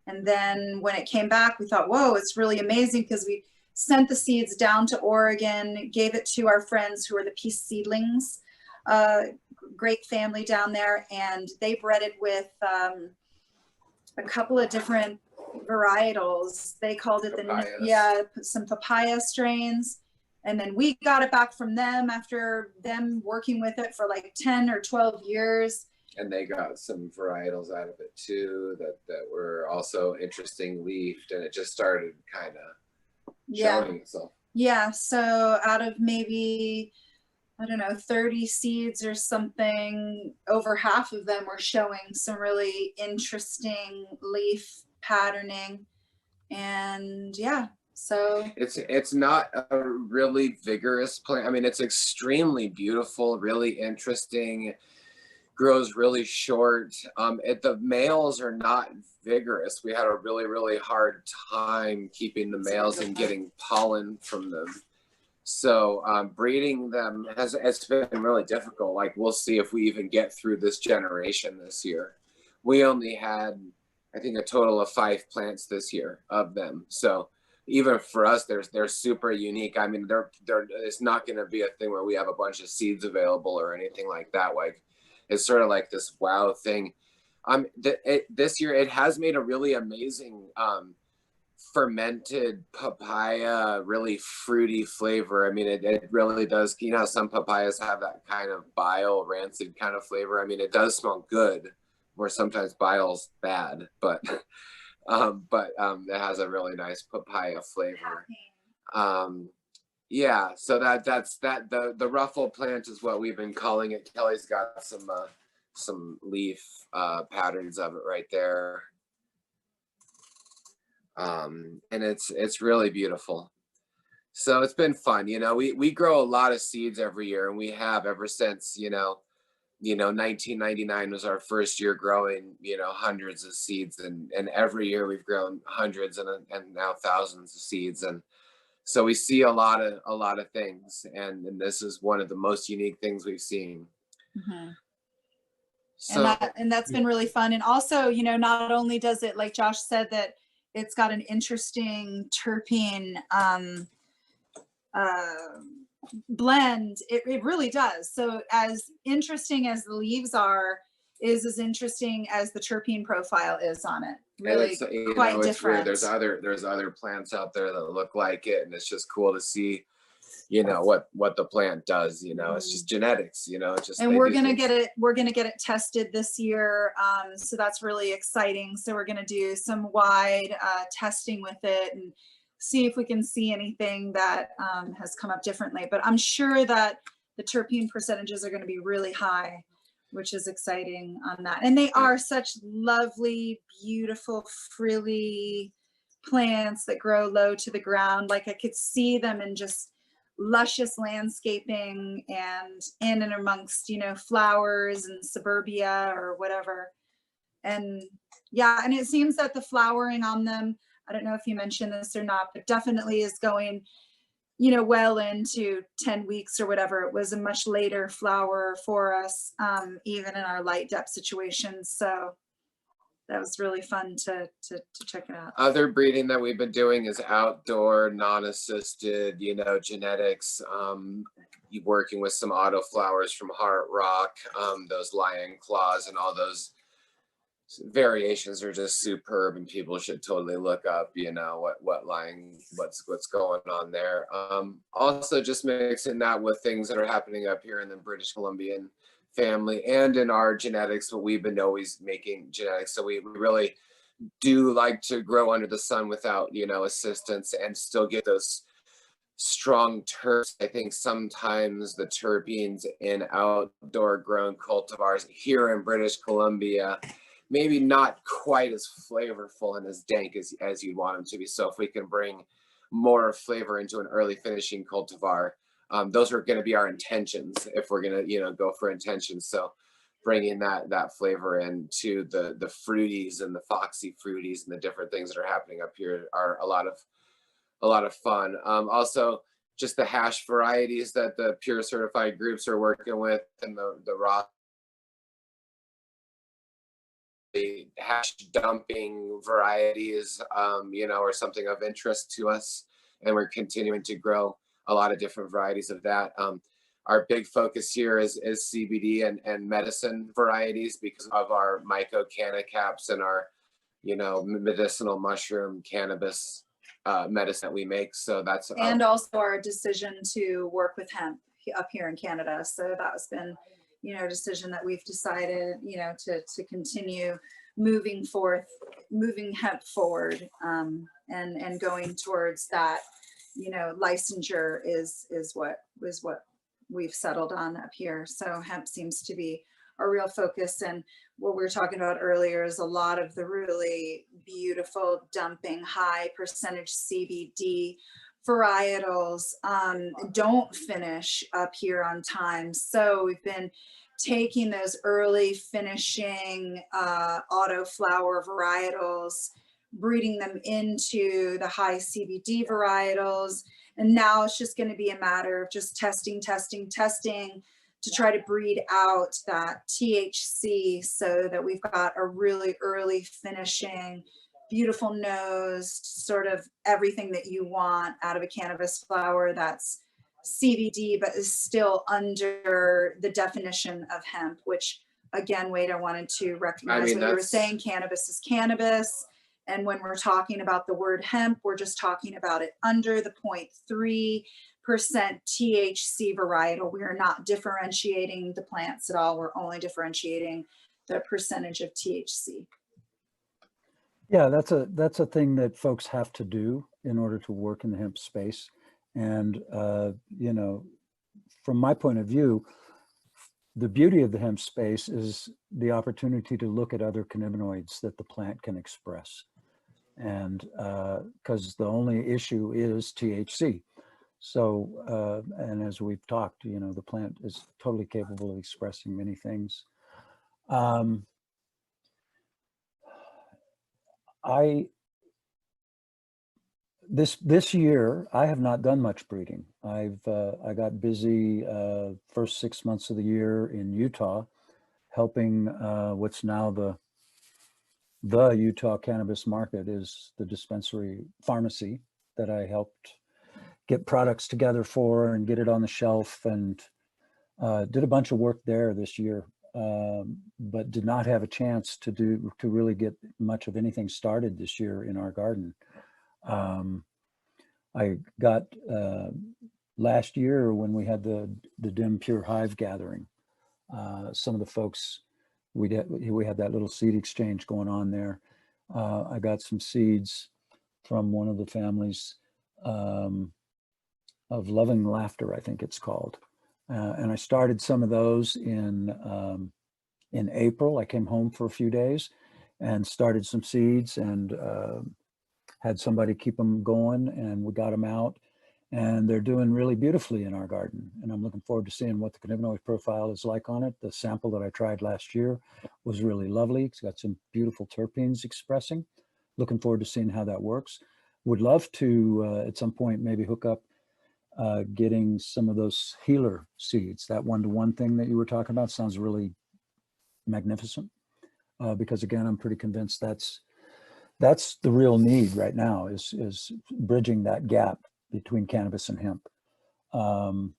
And then when it came back, we thought, whoa, it's really amazing, because we sent the seeds down to Oregon, gave it to our friends who are the Peace Seedlings, great family down there. And they bred it with a couple of different varietals. They called it some papaya strains. And then we got it back from them after them working with it for like 10 or 12 years. And they got some varietals out of it too that were also interesting leafed, and it just started kind of showing itself. Yeah, so out of maybe, I don't know, 30 seeds or something, over half of them were showing some really interesting leaf patterning. And yeah, so it's not a really vigorous plant. I mean, it's extremely beautiful, really interesting, grows really short. The males are not vigorous. We had a really hard time keeping the males and getting pollen from them. So breeding them it's been really difficult. Like, we'll see if we even get through this generation this year. We only had, I think, a total of 5 plants this year of them. So even for us, they're super unique. I mean, it's not going to be a thing where we have a bunch of seeds available or anything like that. Like, it's sort of like this wow thing. This year it has made a really amazing fermented papaya, really fruity flavor. I mean, it really does. You know, some papayas have that kind of bile, rancid kind of flavor. I mean, it does smell good, where sometimes bile's bad, but it has a really nice papaya flavor. Yeah, so that's the ruffle plant is what we've been calling it. Kelly's got some leaf patterns of it right there. And it's really beautiful. So it's been fun. You know, we grow a lot of seeds every year, and we have ever since, you know, 1999 was our first year growing, you know, hundreds of seeds, and every year we've grown hundreds and now thousands of seeds. And so we see a lot of things, and this is one of the most unique things we've seen. Mm-hmm. So, and that's been really fun. And also, you know, not only does it, like Josh said, that it's got an interesting terpene blend, it really does. So as interesting as the leaves are, is as interesting as the terpene profile is on it. Really quite different. There's other plants out there that look like it, and it's just cool to see you know, what the plant does, you know, it's just genetics, you know, it's just, and we're gonna get it tested this year. So that's really exciting. So we're gonna do some wide testing with it and see if we can see anything that has come up differently. But I'm sure that the terpene percentages are gonna be really high, which is exciting on that. And they are such lovely, beautiful, frilly plants that grow low to the ground. Like I could see them in just luscious landscaping and in and amongst, you know, flowers and suburbia or whatever. And yeah, and it seems that the flowering on them, I don't know if you mentioned this or not, but definitely is going, you know, well into 10 weeks or whatever. It was a much later flower for us, even in our light depth situations. So that was really fun to check it out. Other breeding that we've been doing is outdoor, non-assisted, you know, genetics, working with some auto flowers from Heart Rock, those lion claws and all those variations are just superb, and people should totally look up, you know, what's going on there. Also just mixing that with things that are happening up here in the British Columbian family and in our genetics, but we've been always making genetics. So we really do like to grow under the sun without, you know, assistance and still get those strong terps. I think sometimes the terpenes in outdoor grown cultivars here in British Columbia, maybe not quite as flavorful and as dank as you'd want them to be. So if we can bring more flavor into an early finishing cultivar, those are going to be our intentions if we're going to, you know, go for intentions. So bringing that flavor into the fruities and the foxy fruities and the different things that are happening up here are a lot of fun. Also, just the hash varieties that the Pure Certified groups are working with, and the raw hash dumping varieties, you know, are something of interest to us, and we're continuing to grow a lot of different varieties of that. Our big focus here is CBD and medicine varieties because of our myco canna caps and our, you know, medicinal mushroom cannabis medicine that we make. So that's and also our decision to work with hemp up here in Canada. So that has been, you know, a decision that we've decided, you know, to continue moving hemp forward, and going towards that, you know, licensure is what we've settled on up here. So hemp seems to be a real focus. And what we were talking about earlier is a lot of the really beautiful dumping high percentage CBD varietals don't finish up here on time. So we've been taking those early finishing auto flower varietals, breeding them into the high CBD varietals. And now it's just going to be a matter of just testing to try to breed out that THC so that we've got a really early finishing, beautiful nosed, sort of everything that you want out of a cannabis flower that's CBD, but is still under the definition of hemp, which again, Wade, I wanted to recognize when you were saying cannabis is cannabis. And when we're talking about the word hemp, we're just talking about it under the 0.3% THC varietal. We are not differentiating the plants at all. We're only differentiating the percentage of THC. Yeah, that's a thing that folks have to do in order to work in the hemp space. And, you know, from my point of view, the beauty of the hemp space is the opportunity to look at other cannabinoids that the plant can express. And because the only issue is THC. So, and as we've talked, you know, the plant is totally capable of expressing many things. This year, I have not done much breeding. I got busy first 6 months of the year in Utah, helping what's now the Utah cannabis market is the dispensary pharmacy that I helped get products together for and get it on the shelf, and did a bunch of work there this year, but did not have a chance to really get much of anything started this year in our garden. I got last year when we had the Dim Pure Hive gathering. Some of the folks, we had that little seed exchange going on there. I got some seeds from one of the families of Loving Laughter, I think it's called. And I started some of those in April. I came home for a few days and started some seeds and had somebody keep them going, and we got them out, and they're doing really beautifully in our garden. And I'm looking forward to seeing what the cannabinoid profile is like on it. The sample that I tried last year was really lovely. It's got some beautiful terpenes expressing. Looking forward to seeing how that works. Would love to, at some point, maybe hook up getting some of those healer seeds. That one-to-one thing that you were talking about sounds really magnificent. Because again, I'm pretty convinced that's the real need right now, is bridging that gap between cannabis and hemp. The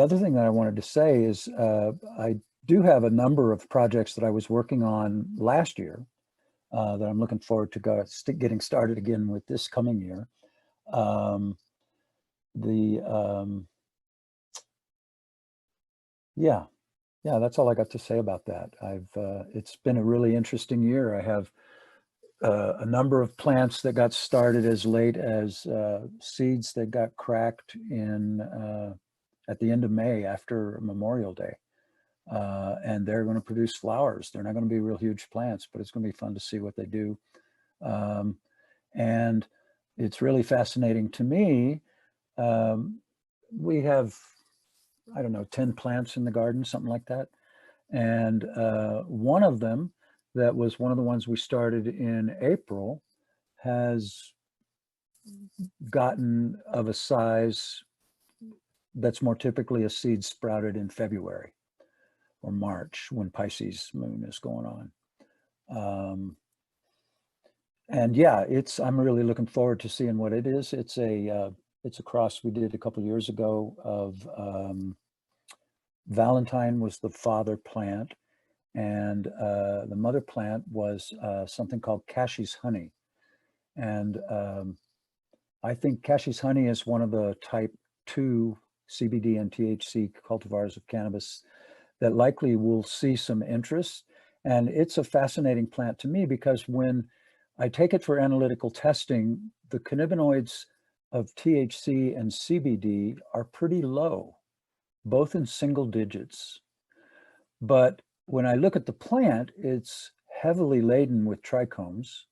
other thing that I wanted to say is I do have a number of projects that I was working on last year that I'm looking forward to getting started again with this coming year. Yeah, that's all I got to say about that. It's been a really interesting year. I have a number of plants that got started as late as seeds that got cracked at the end of May after Memorial Day. And they're going to produce flowers. They're not going to be real huge plants, but it's going to be fun to see what they do. And it's really fascinating to me. We have, I don't know, 10 plants in the garden, something like that. And one of them, that was one of the ones we started in April, has gotten of a size that's more typically a seed sprouted in February or March when Pisces moon is going on. And yeah, I'm really looking forward to seeing what it is. It's a cross we did a couple of years ago of Valentine was the father plant, and the mother plant was something called Cashe's Honey. And I think Cashe's Honey is one of the type 2 CBD and THC cultivars of cannabis that likely will see some interest. And it's a fascinating plant to me because when I take it for analytical testing, the cannabinoids of THC and CBD are pretty low, both in single digits. But when I look at the plant, it's heavily laden with trichomes.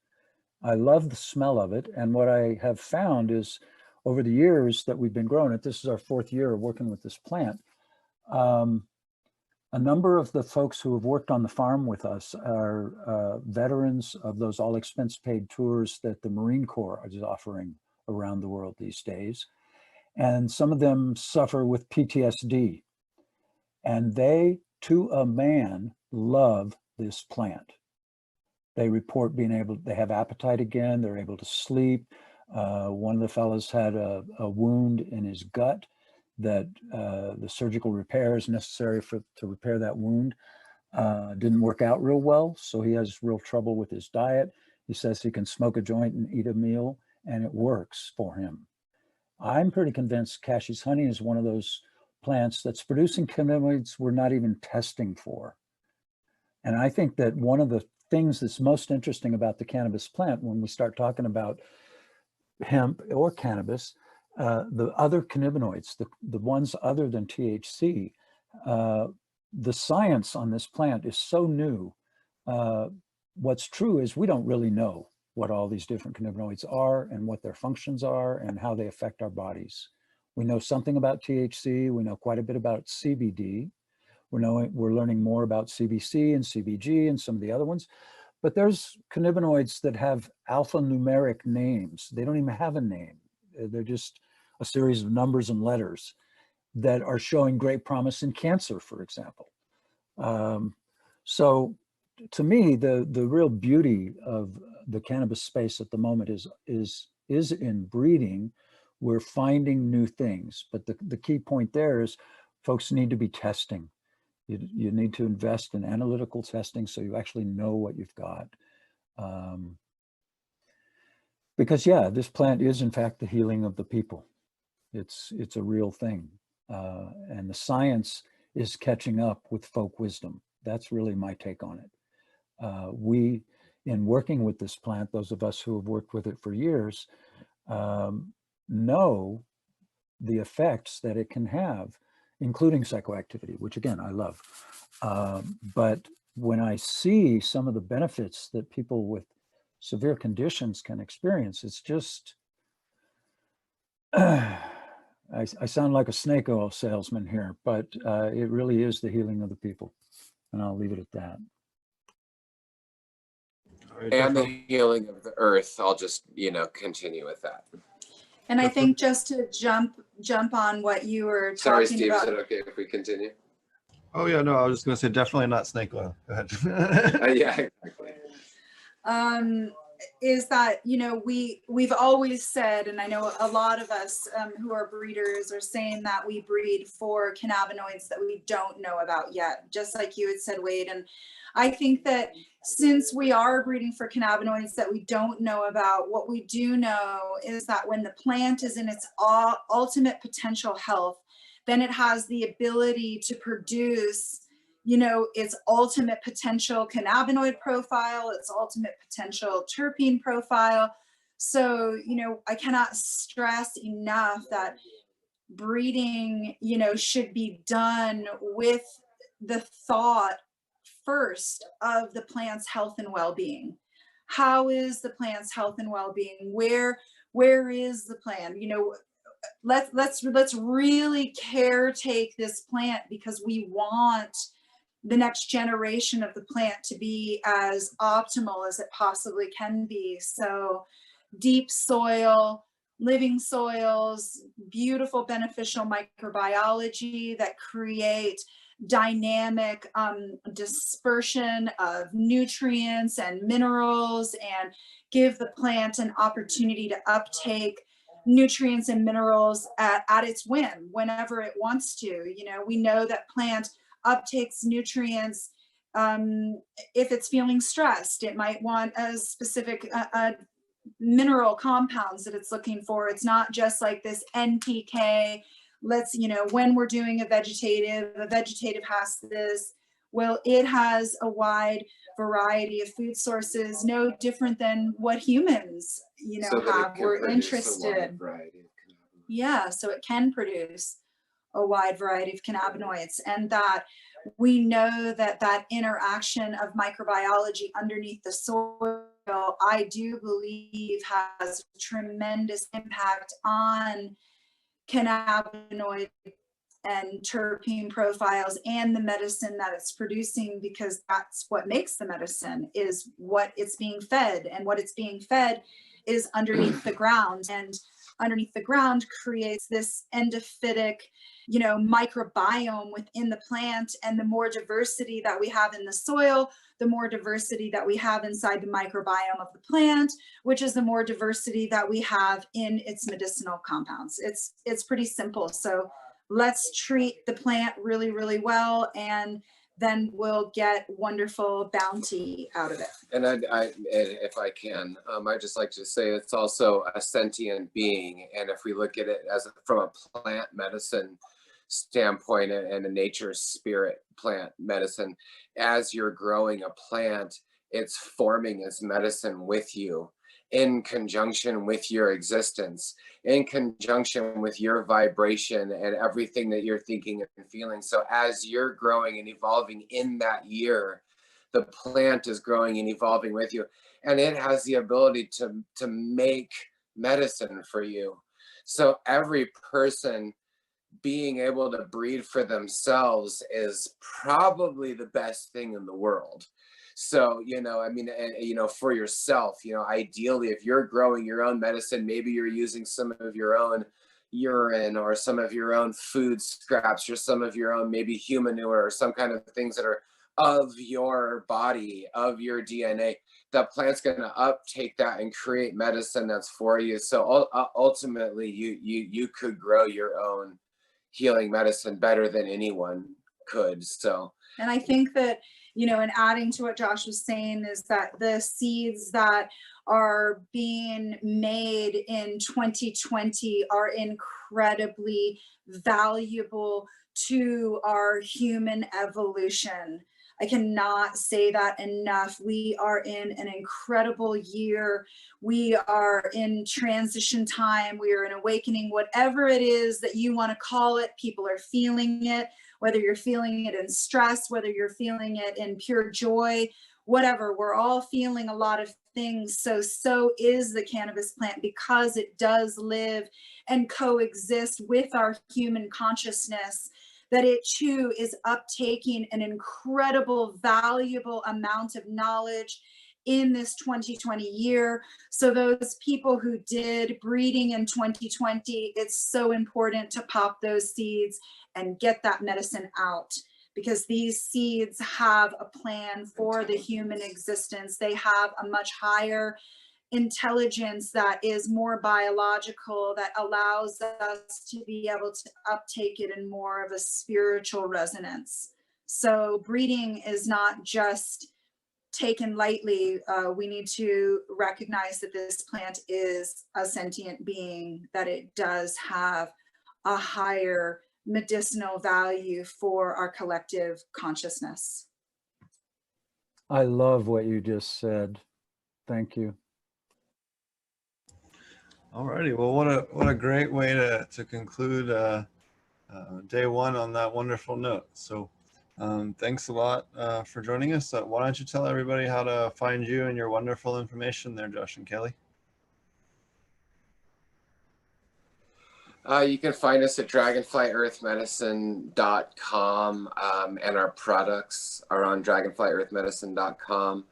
I love the smell of it. And what I have found is over the years that we've been growing it, this is our 4th year of working with this plant, a number of the folks who have worked on the farm with us are veterans of those all expense paid tours that the Marine Corps is offering around the world these days. And some of them suffer with PTSD. And they, to a man, love this plant. They report they have appetite again, they're able to sleep. One of the fellows had a wound in his gut that the surgical repairs necessary to repair that wound didn't work out real well. So he has real trouble with his diet. He says he can smoke a joint and eat a meal and it works for him. I'm pretty convinced Cashe's Honey is one of those plants that's producing cannabinoids we're not even testing for. And I think that one of the things that's most interesting about the cannabis plant, when we start talking about hemp or cannabis, the other cannabinoids, the ones other than THC, the science on this plant is so new. What's true is we don't really know what all these different cannabinoids are and what their functions are and how they affect our bodies. We know something about THC. We know quite a bit about CBD. We're learning more about CBC and CBG and some of the other ones. But there's cannabinoids that have alphanumeric names. They don't even have a name. They're just a series of numbers and letters that are showing great promise in cancer, for example. So to me, the real beauty of the cannabis space at the moment is in breeding. We're finding new things, but the key point there is folks need to be testing. You need to invest in analytical testing so you actually know what you've got. Because yeah, this plant is in fact the healing of the people. It's a real thing. And the science is catching up with folk wisdom. That's really my take on it. We, in working with this plant, those of us who have worked with it for years, know the effects that it can have, including psychoactivity, which again, I love. But when I see some of the benefits that people with severe conditions can experience, it's just, I sound like a snake oil salesman here, but it really is the healing of the people. And I'll leave it at that. And the healing of the earth. I'll just, continue with that. And I think just to jump on what you were talking Sorry, Steve, about. is it okay if we continue? Oh yeah, no, I was just going to say definitely not snake oil. Go ahead. Yeah, exactly. Is that, we've always said, and I know a lot of us who are breeders are saying that we breed for cannabinoids that we don't know about yet, just like you had said, Wade. And I think that since we are breeding for cannabinoids that we don't know about, what we do know is that when the plant is in its ultimate potential health, then it has the ability to produce its ultimate potential cannabinoid profile, its ultimate potential terpene profile. So, I cannot stress enough that breeding, should be done with the thought first of the plant's health and well-being. How is the plant's health and well-being? Where is the plant? Let's really caretake this plant, because we want the next generation of the plant to be as optimal as it possibly can be. So deep soil, living soils, beautiful beneficial microbiology that create dynamic dispersion of nutrients and minerals, and give the plant an opportunity to uptake nutrients and minerals at its whim, whenever it wants to. We know that plant uptakes nutrients if it's feeling stressed. It might want a specific mineral compounds that it's looking for. It's not just like this NPK. Let's, when we're doing a vegetative has this. Well, it has a wide variety of food sources, no different than what humans, So have. We're interested. Yeah, so it can produce a wide variety of cannabinoids, and that we know that interaction of microbiology underneath the soil, I do believe, has a tremendous impact on cannabinoid and terpene profiles and the medicine that it's producing, because that's what makes the medicine, is what it's being fed, and what it's being fed is underneath the ground, and underneath the ground creates this endophytic microbiome within the plant. And the more diversity that we have in the soil, the more diversity that we have inside the microbiome of the plant, which is the more diversity that we have in its medicinal compounds. It's pretty simple. So let's treat the plant really, really well, and then we'll get wonderful bounty out of it. And if I can, I just like to say it's also a sentient being. And if we look at it from a plant medicine standpoint and a nature spirit plant medicine, as you're growing a plant, it's forming its medicine with you, in conjunction with your existence, in conjunction with your vibration and everything that you're thinking and feeling. So as you're growing and evolving in that year, the plant is growing and evolving with you, and it has the ability to make medicine for you. So every person being able to breed for themselves is probably the best thing in the world. So, for yourself, ideally, if you're growing your own medicine, maybe you're using some of your own urine or some of your own food scraps or some of your own maybe human manure or some kind of things that are of your body, of your DNA. The plant's going to uptake that and create medicine that's for you. So ultimately, you could grow your own healing medicine better than anyone could. So, and I think that, and adding to what Josh was saying, is that the seeds that are being made in 2020 are incredibly valuable to our human evolution. I cannot say that enough. We are in an incredible year. We are in transition time. We are in awakening, whatever it is that you want to call it. People are feeling it, whether you're feeling it in stress, whether you're feeling it in pure joy, whatever. We're all feeling a lot of things. So is the cannabis plant, because it does live and coexist with our human consciousness, that it too is uptaking an incredible, valuable amount of knowledge in this 2020 year. So those people who did breeding in 2020, it's so important to pop those seeds and get that medicine out, because these seeds have a plan for the human existence. They have a much higher intelligence that is more biological, that allows us to be able to uptake it in more of a spiritual resonance. So breeding is not just taken lightly. We need to recognize that this plant is a sentient being, that it does have a higher medicinal value for our collective consciousness. I love what you just said. Thank you. Alrighty, well, what a great way to conclude day one on that wonderful note. So thanks a lot for joining us. Why don't you tell everybody how to find you and your wonderful information there, Josh and Kelly? You can find us at dragonflyearthmedicine.com, and our products are on dragonflyearthmedicine.com,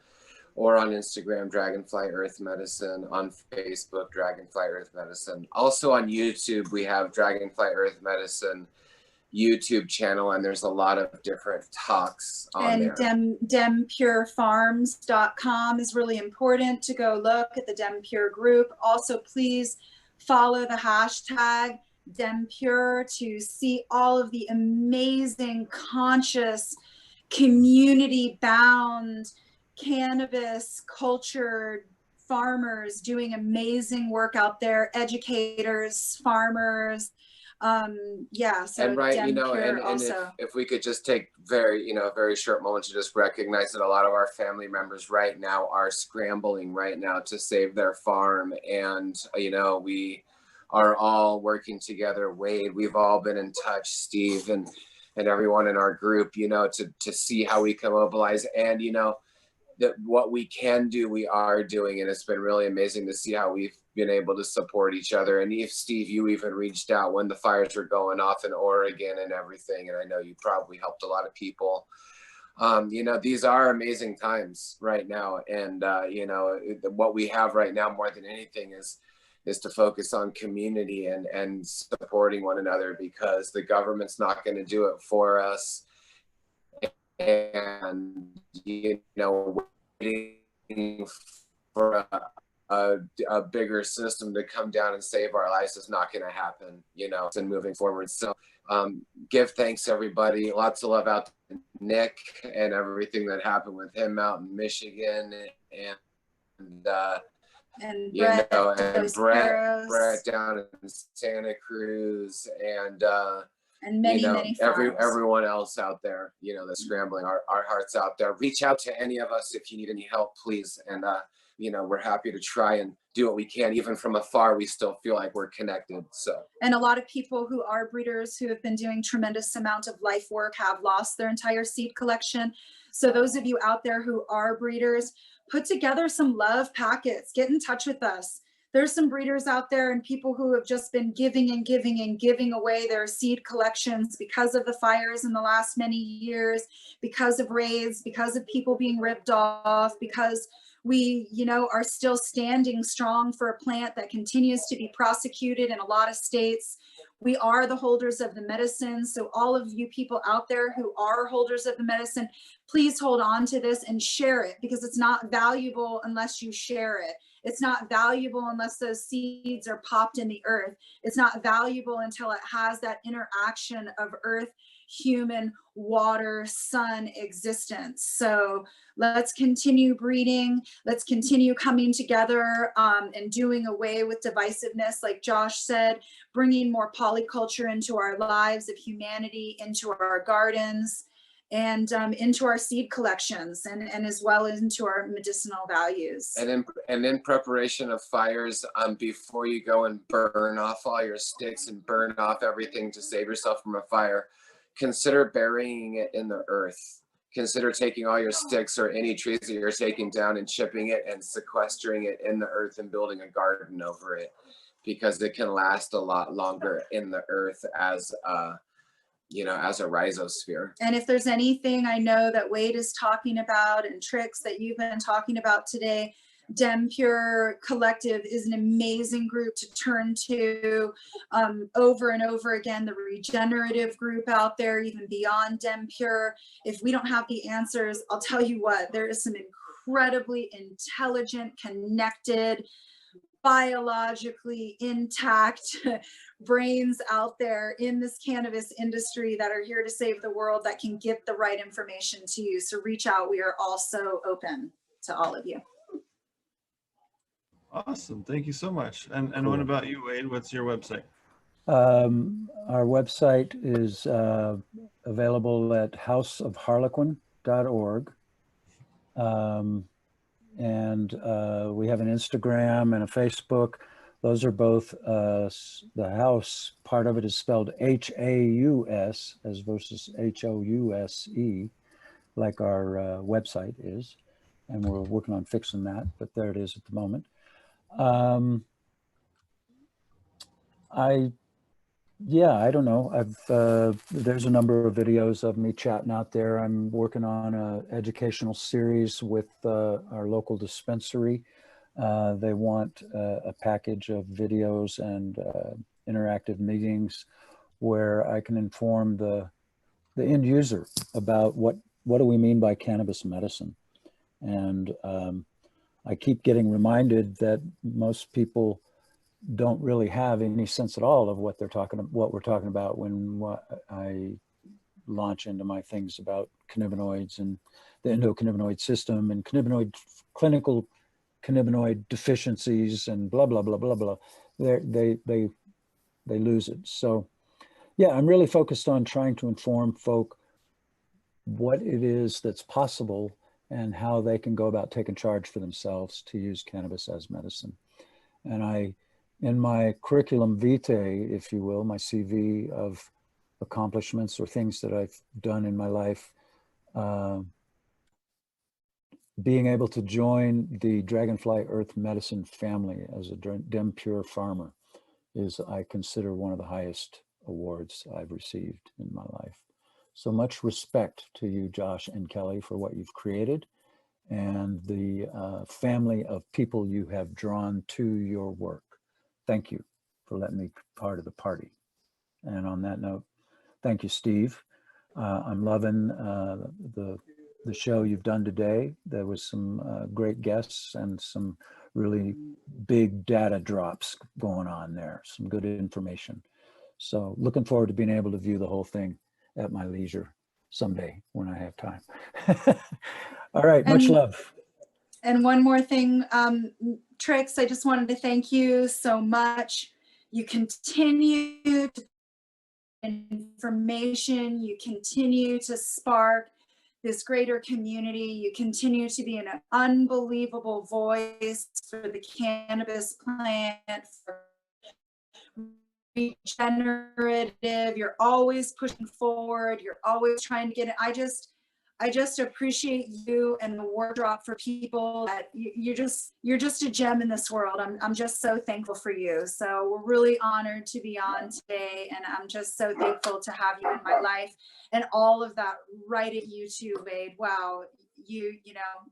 or on Instagram, Dragonfly Earth Medicine, on Facebook, Dragonfly Earth Medicine. Also on YouTube, we have Dragonfly Earth Medicine YouTube channel, and there's a lot of different talks on there. And dempurefarms.com is really important to go look at the Dempure group. Also, please follow the hashtag Dempure to see all of the amazing, conscious, community-bound cannabis cultured farmers doing amazing work out there, educators, farmers. Yeah, so and right, you know, and if we could just take a very short moment to just recognize that a lot of our family members right now are scrambling right now to save their farm, and you know, we are all working together. Wade, we've all been in touch, Steve, and everyone in our group, you know, to see how we can mobilize, and you know, that what we can do, we are doing, and it's been really amazing to see how we've been able to support each other. And if Steve, you even reached out when the fires were going off in Oregon and everything, and I know you probably helped a lot of people. You know, these are amazing times right now, and you know, what we have right now more than anything is to focus on community and supporting one another, because the government's not going to do it for us. And you know, waiting for a bigger system to come down and save our lives is not going to happen, you know, and moving forward. So give thanks, everybody. Lots of love out to Nick and everything that happened with him out in Michigan, and you know, and Brett down in Santa Cruz, and many, you know, many everyone else out there, you know, that's scrambling. Our hearts out there. Reach out to any of us if you need any help, please. And you know, we're happy to try and do what we can. Even from afar, we still feel like we're connected. So, and a lot of people who are breeders who have been doing tremendous amount of life work have lost their entire seed collection. So those of you out there who are breeders, put together some love packets. Get in touch with us. There's some breeders out there and people who have just been giving and giving and giving away their seed collections because of the fires in the last many years, because of raids, because of people being ripped off, because we, you know, are still standing strong for a plant that continues to be prosecuted in a lot of states. We are the holders of the medicine. So all of you people out there who are holders of the medicine, please hold on to this and share it, because it's not valuable unless you share it. It's not valuable unless those seeds are popped in the earth. It's not valuable until it has that interaction of earth, human, water, sun existence. So let's continue breeding. Let's continue coming together and doing away with divisiveness, like Josh said, bringing more polyculture into our lives of humanity, into our gardens, and into our seed collections, and as well as into our medicinal values. And in preparation of fires, before you go and burn off all your sticks and burn off everything to save yourself from a fire, consider burying it in the earth. Consider taking all your sticks or any trees that you're taking down and chipping it and sequestering it in the earth and building a garden over it, because it can last a lot longer in the earth as you know, as a rhizosphere. And if there's anything I know that Wade is talking about and tricks that you've been talking about today, DemPure Collective is an amazing group to turn to over and over again. The regenerative group out there, even beyond DemPure. If we don't have the answers, I'll tell you what, there is some incredibly intelligent, connected, biologically intact brains out there in this cannabis industry that are here to save the world, that can get the right information to you. So reach out. We are also open to all of you. Awesome. Thank you so much. And Cool. what about you, Wade? What's your website? Our website is available at houseofharlequin.org. And we have an Instagram and a Facebook. Those are both, the house part of it is spelled H-A-U-S as versus H-O-U-S-E, like our website is. And we're working on fixing that, but there it is at the moment. I don't know. There's a number of videos of me chatting out there. I'm working on an educational series with our local dispensary. They want a package of videos and interactive meetings where I can inform the end user about what do we mean by cannabis medicine. And I keep getting reminded that most people don't really have any sense at all of what we're talking about when I launch into my things about cannabinoids and the endocannabinoid system and clinical cannabinoid deficiencies and blah blah blah blah blah. They lose it. So yeah, I'm really focused on trying to inform folk what it is that's possible and how they can go about taking charge for themselves to use cannabis as medicine. And in my curriculum vitae, if you will, my CV of accomplishments or things that I've done in my life, being able to join the Dragonfly Earth Medicine family as a DemPure farmer is, I consider, one of the highest awards I've received in my life. So much respect to you, Josh and Kelly, for what you've created and the family of people you have drawn to your work. Thank you for letting me be part of the party. And on that note, thank you, Steve. I'm loving the show you've done today. There was some great guests and some really big data drops going on there, some good information. So looking forward to being able to view the whole thing at my leisure someday when I have time. All right, much love. And one more thing, Trix, I just wanted to thank you so much. You continue to information, you continue to spark this greater community, you continue to be an unbelievable voice for the cannabis plant, for regenerative, you're always pushing forward, you're always trying to get it. I just appreciate you and the wardrop for people that you're just a gem in this world. I'm just so thankful for you. So we're really honored to be on today, and I'm just so thankful to have you in my life and all of that right at you too, Wade. Wow, you know,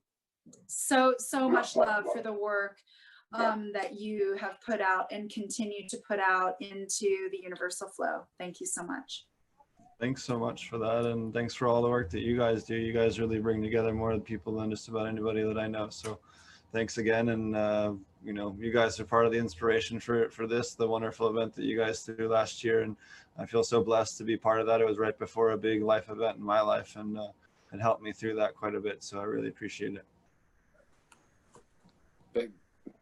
so much love for the work that you have put out and continue to put out into the universal flow. Thank you so much. Thanks so much for that, and thanks for all the work that you guys do. You guys really bring together more people than just about anybody that I know. So thanks again, and you know, you guys are part of the inspiration for this, the wonderful event that you guys threw last year. And I feel so blessed to be part of that. It was right before a big life event in my life, and it helped me through that quite a bit. So I really appreciate it.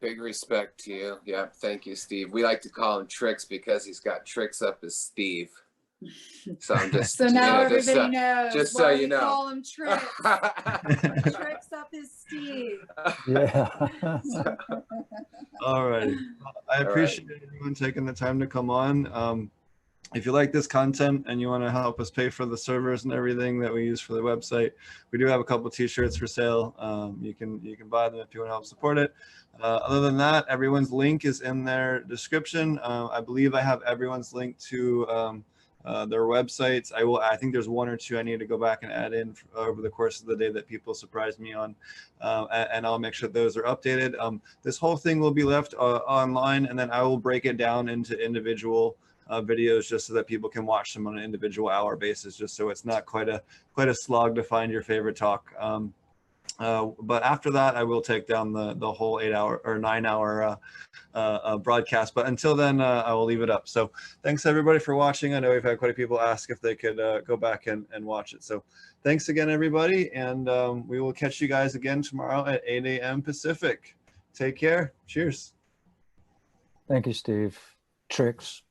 Big respect to you. Yeah, thank you, Steve. We like to call him Tricks because he's got tricks up his Steve. So I'm just So now you know, everybody knows. just why so we you know. call him Tricks. Tricks up his Steve. Yeah. All right. I appreciate everyone taking the time to come on. If you like this content and you want to help us pay for the servers and everything that we use for the website, we do have a couple t-shirts for sale. You can buy them if you want to help support it. Other than that, everyone's link is in their description. I believe I have everyone's link to their websites. I think there's one or two I need to go back and add in over the course of the day that people surprised me on, and I'll make sure those are updated. This whole thing will be left online, and then I will break it down into individual videos just so that people can watch them on an individual hour basis, just so it's not quite a slog to find your favorite talk. But after that, I will take down the whole 8-hour or 9-hour broadcast. But until then, I will leave it up. So thanks everybody for watching. I know we've had quite a few people ask if they could go back and watch it. So thanks again, everybody. And we will catch you guys again tomorrow at 8 a.m. Pacific. Take care. Cheers. Thank you, Steve. Tricks.